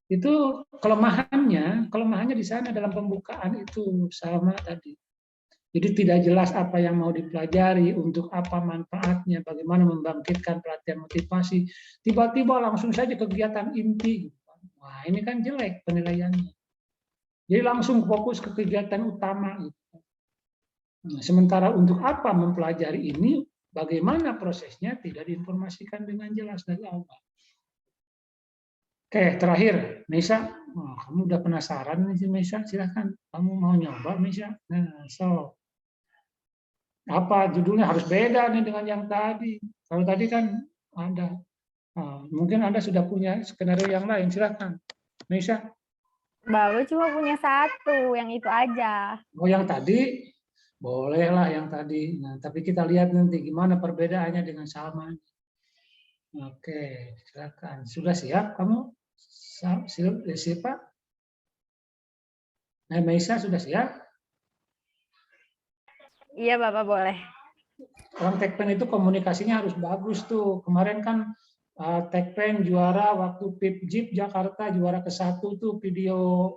Itu kelemahannya di sana dalam pembukaan itu sama tadi. Jadi tidak jelas apa yang mau dipelajari, untuk apa manfaatnya, bagaimana membangkitkan pelatihan motivasi. Tiba-tiba langsung saja kegiatan inti. Wah, ini kan jelek penilaiannya. Jadi langsung fokus ke kegiatan utama. Nah, sementara untuk apa mempelajari ini, bagaimana prosesnya tidak diinformasikan dengan jelas dari awal. Oke, terakhir, Meisa. Oh, kamu udah penasaran nih, Meisa? Silahkan. Kamu mau nyoba, Meisa? Nah, apa judulnya harus beda nih dengan yang tadi. Kalau tadi kan ada. Mungkin Anda sudah punya skenario yang lain. Silahkan, Meisa. Baru cuma punya satu, yang itu aja. Oh, yang tadi? Bolehlah yang tadi. Nah, tapi kita lihat nanti gimana perbedaannya dengan Salma. Oke, silakan. Sudah siap kamu? Siapa? Nah, Meisa sudah siap? Iya, Bapak boleh. Orang Tekpen itu komunikasinya harus bagus tuh. Kemarin kan Tekpen juara waktu PIPJIP Jakarta, juara ke-1 tuh video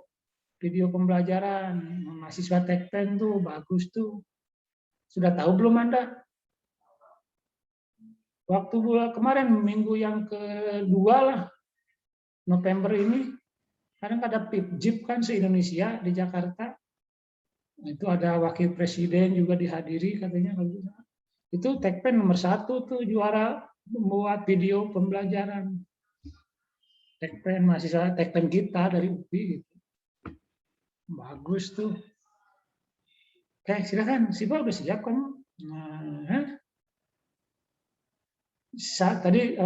pembelajaran. Mahasiswa Tekpen tuh bagus tuh. Sudah tahu belum Anda? Waktu kemarin minggu yang kedua lah, November ini, kadang ada PIPJIP kan se-Indonesia di Jakarta. Itu ada wakil presiden juga dihadiri katanya. Itu Tekpen nomor 1 tuh juara membuat video pembelajaran. Tekpen, mahasiswa Tekpen kita dari UPI gitu. Bagus tuh. Oke, silakan. Siapa udah siap kamu? Nah, tadi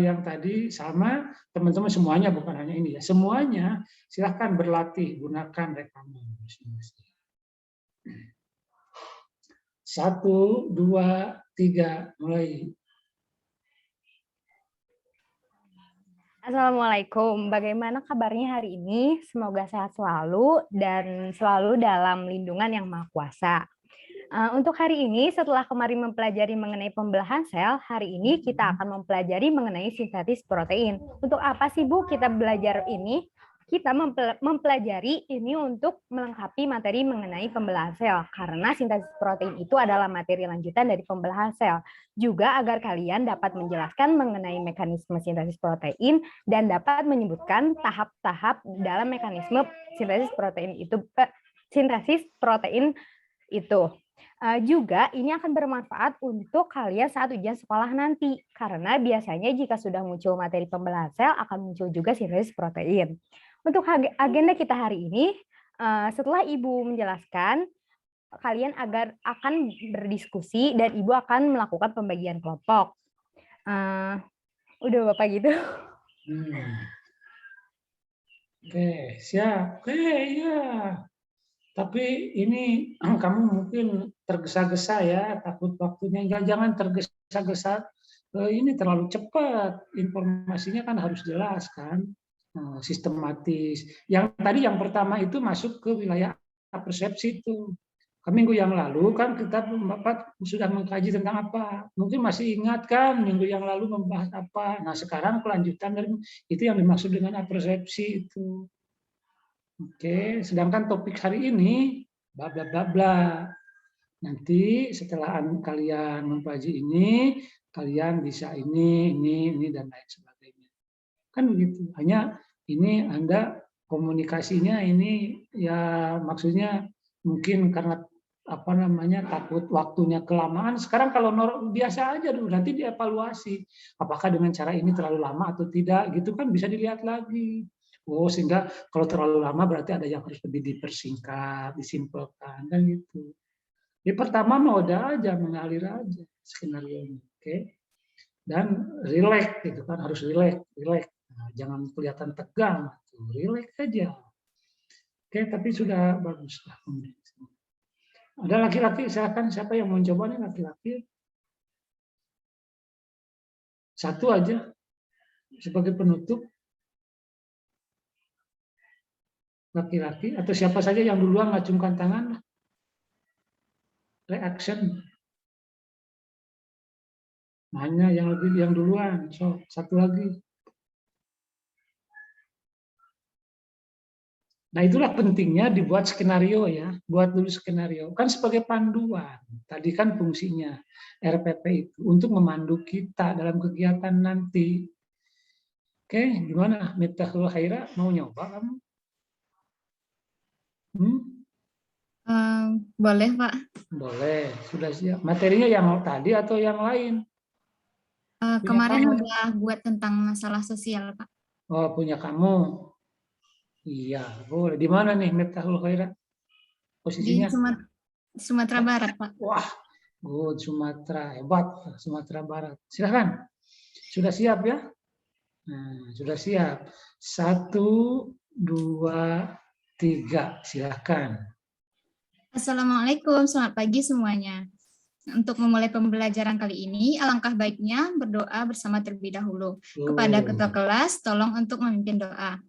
yang tadi sama teman-teman semuanya, bukan hanya ini ya, semuanya silahkan berlatih gunakan rekaman masing-masing. 1, 2, 3, mulai. Assalamualaikum, bagaimana kabarnya hari ini? Semoga sehat selalu dan selalu dalam lindungan Yang Maha Kuasa. Untuk hari ini, setelah kemarin mempelajari mengenai pembelahan sel, hari ini kita akan mempelajari mengenai sintesis protein. Untuk apa sih Bu kita belajar ini? Kita mempelajari ini untuk melengkapi materi mengenai pembelahan sel, karena sintesis protein itu adalah materi lanjutan dari pembelahan sel. Juga agar kalian dapat menjelaskan mengenai mekanisme sintesis protein dan dapat menyebutkan tahap-tahap dalam mekanisme sintesis protein itu. Juga ini akan bermanfaat untuk kalian saat ujian sekolah nanti, karena biasanya jika sudah muncul materi pembelahan sel akan muncul juga sintesis protein. Untuk agenda kita hari ini, setelah Ibu menjelaskan, kalian akan berdiskusi dan Ibu akan melakukan pembagian kelompok. Udah Bapak gitu? Oke, siap. Oke, ya. Tapi ini kamu mungkin tergesa-gesa ya, takut waktunya. Jangan tergesa-gesa. Ini terlalu cepat. Informasinya kan harus jelas kan. Sistematis. Yang tadi yang pertama itu masuk ke wilayah persepsi itu. Minggu yang lalu kan kita Bapak sudah mengkaji tentang apa. Mungkin masih ingat kan minggu yang lalu membahas apa. Nah sekarang kelanjutan dari itu yang dimaksud dengan persepsi itu. Oke, sedangkan topik hari ini bla bla bla bla. Nanti setelah kalian mempelajari ini, kalian bisa ini dan lain sebagainya. Kan begitu. Hanya ini Anda komunikasinya ini ya maksudnya mungkin karena takut waktunya kelamaan. Sekarang kalau biasa aja dulu, nanti dievaluasi apakah dengan cara ini terlalu lama atau tidak, gitu kan bisa dilihat lagi. Oh, sehingga kalau terlalu lama berarti ada yang harus lebih dipersingkat, disimpelkan kan gitu. Di pertama mau udah aja mengalir aja skenario-nya, oke? Dan relax gitu kan, harus relax. Nah, jangan kelihatan tegang, relax aja. Oke, tapi sudah bagus lah. Ada laki-laki, silakan siapa yang mau coba nih laki-laki? Satu aja sebagai penutup. Laki-laki atau siapa saja yang duluan ngacungkan tangan. Reaction. Hanya yang duluan. So, satu lagi. Nah, itulah pentingnya dibuat skenario ya. Buat dulu skenario. Kan sebagai panduan. Tadi kan fungsinya RPP itu untuk memandu kita dalam kegiatan nanti. Oke, gimana? Miftahul Khaira mau nyoba kamu? Boleh, Pak. Boleh, sudah siap. Materinya yang tadi atau yang lain? Kemarin udah buat tentang masalah sosial, Pak. Oh, punya kamu. Iya, boleh. Di mana nih Miftahul Khaira? Posisinya? Di Sumatera Barat, Pak. Wah, good, Sumatera. Hebat, Sumatera Barat. Silakan. Sudah siap ya? Nah, sudah siap. 1, 2, 3. Silakan. Assalamualaikum, selamat pagi semuanya. Untuk memulai pembelajaran kali ini, alangkah baiknya berdoa bersama terlebih dahulu. Kepada ketua kelas, tolong untuk memimpin doa.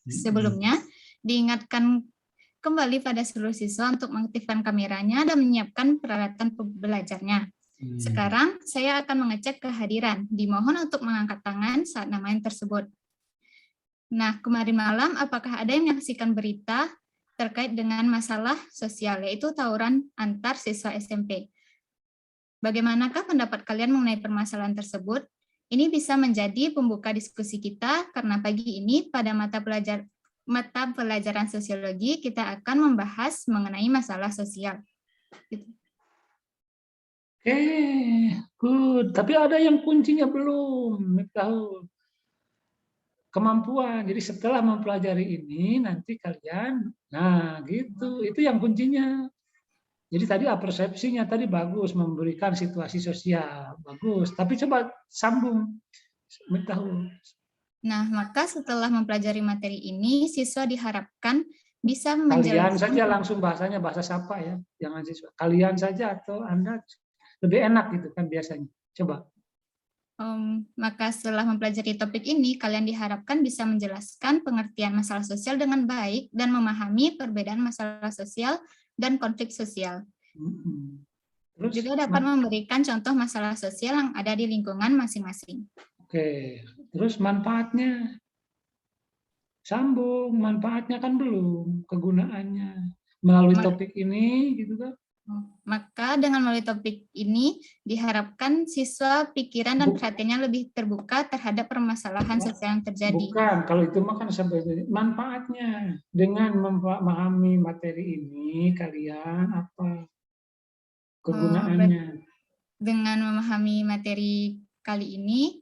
Sebelumnya, diingatkan kembali pada seluruh siswa untuk mengaktifkan kameranya dan menyiapkan peralatan pembelajarnya. Sekarang, saya akan mengecek kehadiran. Dimohon untuk mengangkat tangan saat namanya tersebut. Nah, kemarin malam, apakah ada yang menyaksikan berita terkait dengan masalah sosial, yaitu tawuran antar siswa SMP? Bagaimanakah pendapat kalian mengenai permasalahan tersebut? Ini bisa menjadi pembuka diskusi kita karena pagi ini pada mata pelajaran sosiologi kita akan membahas mengenai masalah sosial. Oke, good. Tapi ada yang kuncinya belum. Tahu kemampuan. Jadi setelah mempelajari ini nanti kalian, nah gitu. Itu yang kuncinya. Jadi tadi persepsinya tadi bagus, memberikan situasi sosial, bagus. Tapi coba sambung, tahu. Nah, maka setelah mempelajari materi ini, siswa diharapkan bisa menjelaskan. Kalian saja langsung bahasanya bahasa siapa ya, jangan siswa. Kalian saja atau Anda lebih enak gitu kan biasanya. Coba. Maka setelah mempelajari topik ini, kalian diharapkan bisa menjelaskan pengertian masalah sosial dengan baik dan memahami perbedaan masalah sosial dan konflik sosial. Terus, juga dapat memberikan contoh masalah sosial yang ada di lingkungan masing-masing. Oke, terus manfaatnya? Sambung, manfaatnya kan belum, kegunaannya. Melalui topik ini, gitu kan? Maka dengan melalui topik ini, diharapkan siswa pikiran dan perhatiannya lebih terbuka terhadap permasalahan sosial yang terjadi. Bukan, kalau itu makan sebenarnya manfaatnya. Dengan memahami materi ini, kalian apa kegunaannya? Dengan memahami materi kali ini,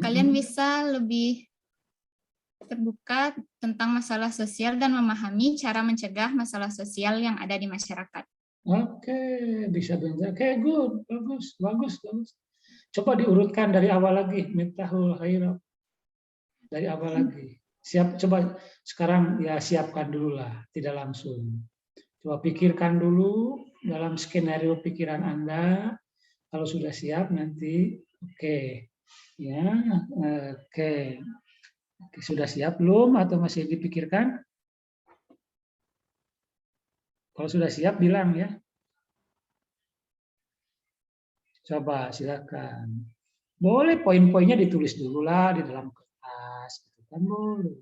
kalian bisa lebih terbuka tentang masalah sosial dan memahami cara mencegah masalah sosial yang ada di masyarakat. Oke, bisa benar. Oke, good, bagus. Coba diurutkan dari awal lagi, Miftahul Khaira. Dari awal lagi. Siap, coba sekarang ya siapkan dulu lah, tidak langsung. Coba pikirkan dulu dalam skenario pikiran Anda. Kalau sudah siap nanti, oke. Ya, oke. Sudah siap belum atau masih dipikirkan? Kalau sudah siap bilang ya. Coba silakan. Boleh poin-poinnya ditulis dulu lah di dalam kertas, gitu kan boleh.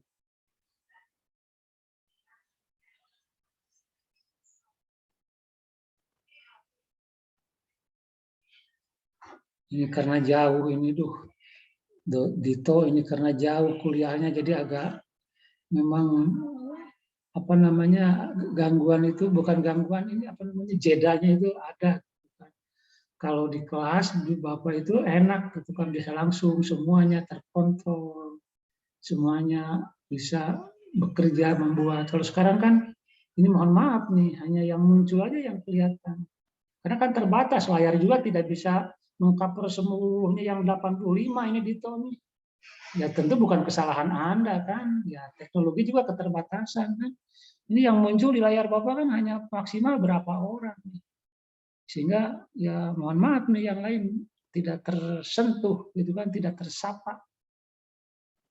Ini karena jauh ini Dito ini karena jauh kuliahnya jadi agak memang apa namanya gangguan itu bukan gangguan ini apa namanya jedanya itu ada. Kalau di kelas di Bapak itu enak gitu kan bisa langsung semuanya terkontrol, semuanya bisa bekerja membuat. Kalau sekarang kan ini mohon maaf nih hanya yang muncul aja yang kelihatan. Karena kan terbatas, layar juga tidak bisa mengcover seluruhnya yang 85 ini di Tony. Ya tentu bukan kesalahan Anda kan, ya teknologi juga keterbatasan kan. Ini yang muncul di layar Bapak kan hanya maksimal berapa orang. Sehingga ya mohon maaf nih yang lain tidak tersentuh gitu kan, tidak tersapa.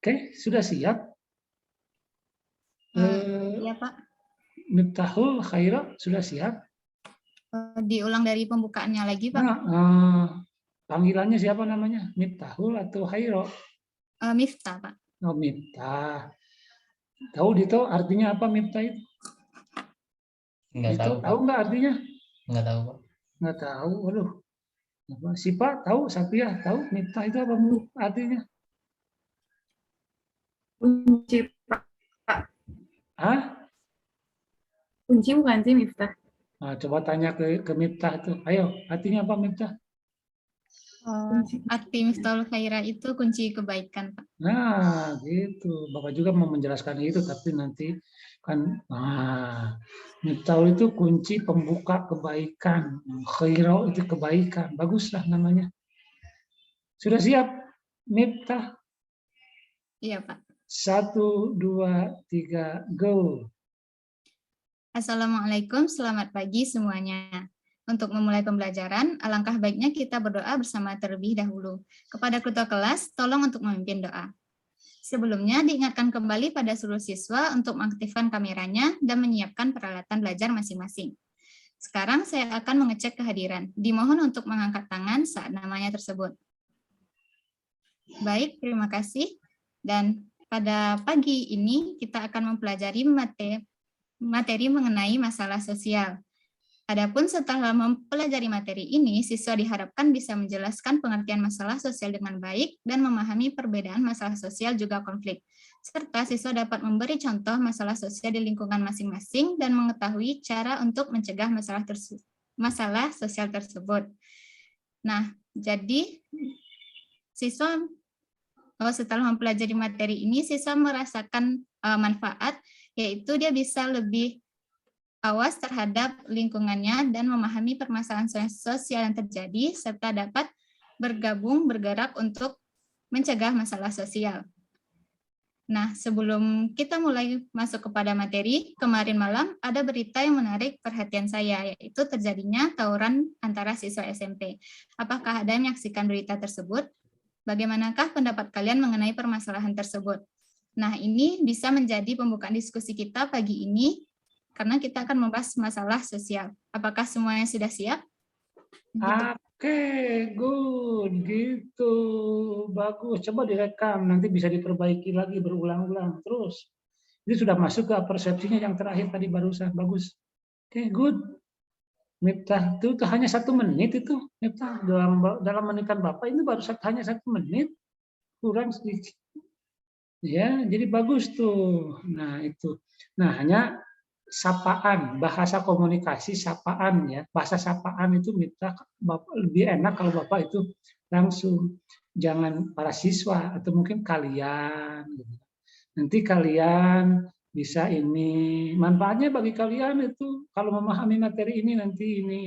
Oke, sudah siap? Iya, Pak. Miftahul Khaira sudah siap? Diulang dari pembukaannya lagi, Pak. Nah, panggilannya siapa namanya? Miftahul atau Khaira? Miftah, Pak. Oh, Miftah. Tahu Dito artinya apa Miftah itu? Nggak Dito, tahu, tahu nggak artinya? Nggak tahu, Pak. Nggak tahu, waduh. Sipa tahu, Sapia tahu Miftah itu apa artinya? Kunci, Pak. Hah? Kunci bukan sih, Miftah? Nah, coba tanya ke Miftah tuh. Ayo, artinya apa Miftah? Arti Miftahul Khaira itu kunci kebaikan, Pak. Nah, gitu. Bapak juga mau menjelaskan itu, tapi nanti kan, Miftahul itu kunci pembuka kebaikan. Khaira itu kebaikan. Baguslah namanya. Sudah siap, Miftah? Iya, Pak. 1, 2, 3, go. Assalamualaikum, selamat pagi semuanya. Untuk memulai pembelajaran, alangkah baiknya kita berdoa bersama terlebih dahulu. Kepada ketua kelas, tolong untuk memimpin doa. Sebelumnya, diingatkan kembali pada seluruh siswa untuk mengaktifkan kameranya dan menyiapkan peralatan belajar masing-masing. Sekarang saya akan mengecek kehadiran. Dimohon untuk mengangkat tangan saat namanya tersebut. Baik, terima kasih. Dan pada pagi ini kita akan mempelajari materi mengenai masalah sosial. Adapun setelah mempelajari materi ini, siswa diharapkan bisa menjelaskan pengertian masalah sosial dengan baik dan memahami perbedaan masalah sosial juga konflik. Serta siswa dapat memberi contoh masalah sosial di lingkungan masing-masing dan mengetahui cara untuk mencegah masalah sosial tersebut. Nah, jadi siswa setelah mempelajari materi ini, siswa merasakan manfaat, yaitu dia bisa lebih awas terhadap lingkungannya dan memahami permasalahan sosial yang terjadi, serta dapat bergerak untuk mencegah masalah sosial. Nah, sebelum kita mulai masuk kepada materi, kemarin malam ada berita yang menarik perhatian saya, yaitu terjadinya tawuran antara siswa SMP. Apakah ada yang menyaksikan berita tersebut? Bagaimanakah pendapat kalian mengenai permasalahan tersebut? Nah, ini bisa menjadi pembukaan diskusi kita pagi ini, karena kita akan membahas masalah sosial. Apakah semuanya sudah siap? Oke, good, gitu, bagus. Coba direkam, nanti bisa diperbaiki lagi berulang-ulang terus. Ini sudah masuk ke persepsinya yang terakhir tadi barusan, bagus. Oke, good. Miftah itu hanya 1 menit itu, Miftah dalam menikan Bapak ini baru hanya 1 menit, kurang sedikit. Ya, jadi bagus tuh. Nah itu, nah hanya sapaan, bahasa komunikasi sapaan ya, bahasa sapaan itu Miftah lebih enak kalau Bapak itu langsung, jangan para siswa atau mungkin kalian. Nanti kalian bisa ini, manfaatnya bagi kalian itu kalau memahami materi ini nanti ini.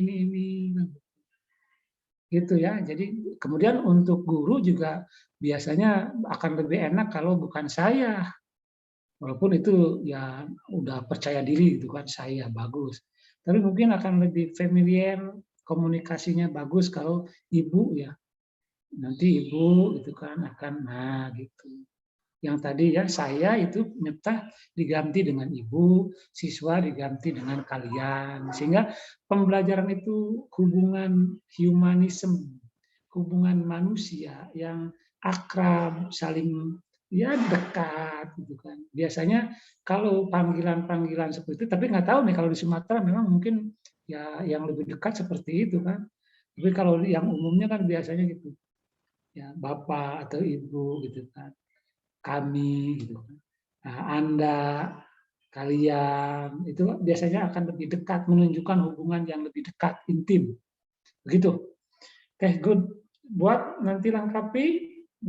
Gitu ya. Jadi kemudian untuk guru juga biasanya akan lebih enak kalau bukan saya. Walaupun itu ya udah percaya diri itu kan saya bagus. Tapi mungkin akan lebih familiar, komunikasinya bagus kalau ibu ya. Nanti ibu itu kan akan gitu. Yang tadi ya saya itu Miftah diganti dengan ibu, siswa diganti dengan kalian. Sehingga pembelajaran itu hubungan humanisme, hubungan manusia yang akrab, saling ya dekat gitu kan. Biasanya kalau panggilan-panggilan seperti itu, tapi nggak tahu nih kalau di Sumatera memang mungkin ya yang lebih dekat seperti itu kan. Tapi kalau yang umumnya kan biasanya gitu. Ya, Bapak atau Ibu gitu kan. Kami gitu kan. Nah, Anda, kalian itu biasanya akan lebih dekat, menunjukkan hubungan yang lebih dekat, intim. Begitu. Oke, good. Buat nanti lengkapi.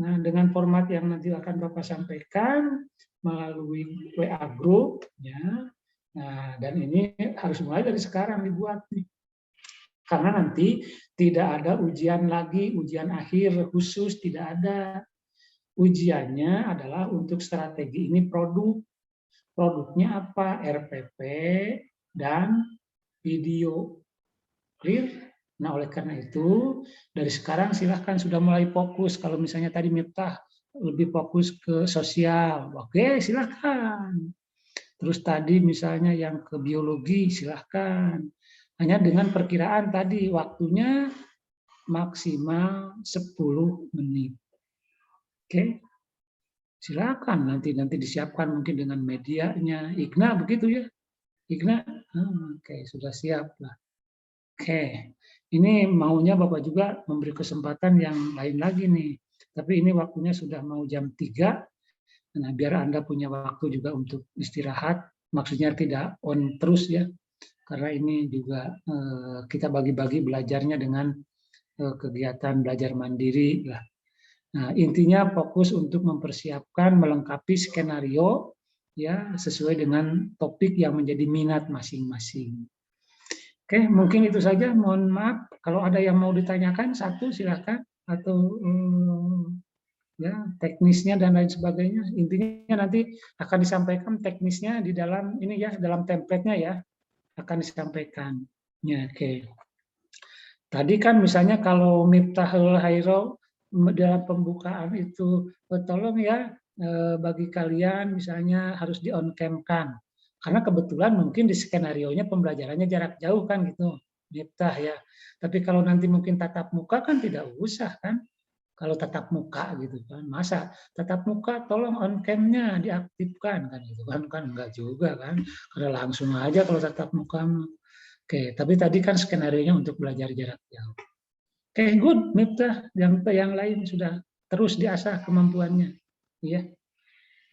Nah, dengan format yang nanti akan Bapak sampaikan melalui WA group ya. Nah, dan ini harus mulai dari sekarang dibuat nih. Karena nanti tidak ada ujian lagi, ujian akhir khusus, tidak ada. Ujiannya adalah untuk strategi ini produk. Produknya apa? RPP dan video. Clear? Nah, oleh karena itu, dari sekarang silahkan sudah mulai fokus. Kalau misalnya tadi Miftah lebih fokus ke sosial, oke, silahkan. Terus tadi misalnya yang ke biologi, silahkan. Hanya dengan perkiraan tadi, waktunya maksimal 10 menit. Oke, silakan nanti disiapkan mungkin dengan medianya. Igna begitu ya? Igna? Oke, sudah siap lah. Oke, ini maunya Bapak juga memberi kesempatan yang lain lagi nih. Tapi ini waktunya sudah mau jam 3. Nah, biar Anda punya waktu juga untuk istirahat. Maksudnya tidak on terus ya. Karena ini juga kita bagi-bagi belajarnya dengan kegiatan belajar mandiri lah. Nah, intinya fokus untuk mempersiapkan melengkapi skenario ya sesuai dengan topik yang menjadi minat masing-masing. Oke, mungkin itu saja. Mohon maaf kalau ada yang mau ditanyakan satu silakan atau ya teknisnya dan lain sebagainya. Intinya nanti akan disampaikan teknisnya di dalam ini ya, dalam template-nya ya akan disampaikan. Ya, oke. Tadi kan misalnya kalau Miftahul Hairo dalam pembukaan itu tolong ya bagi kalian misalnya harus di on cam kan. Karena kebetulan mungkin di skenarionya pembelajarannya jarak jauh kan gitu, Miftah ya. Tapi kalau nanti mungkin tatap muka kan tidak usah kan. Kalau tatap muka gitu kan, masa tatap muka tolong on cam-nya diaktifkan kan gitu kan enggak juga kan. Karena langsung aja kalau tatap muka. Oke, tapi tadi kan skenarionya untuk belajar jarak jauh. Oke, good, Miftah. Yang lain sudah terus diasah kemampuannya. Iya.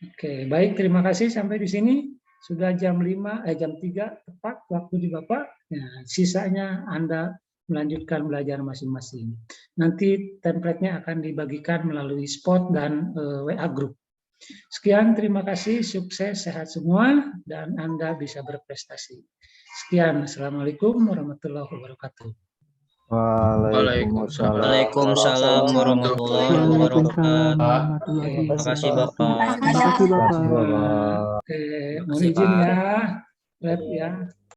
Oke, baik, terima kasih sampai di sini. Sudah jam 3 tepat waktu di Bapak. Nah, sisanya Anda melanjutkan belajar masing-masing. Nanti template-nya akan dibagikan melalui spot dan WA group. Sekian, terima kasih, sukses, sehat semua, dan Anda bisa berprestasi. Sekian, Assalamualaikum warahmatullahi wabarakatuh. Waalaikumsalam warahmatullahi wabarakatuh. Terima kasih Bapak. Oke, mohon izin ya, Lab ya.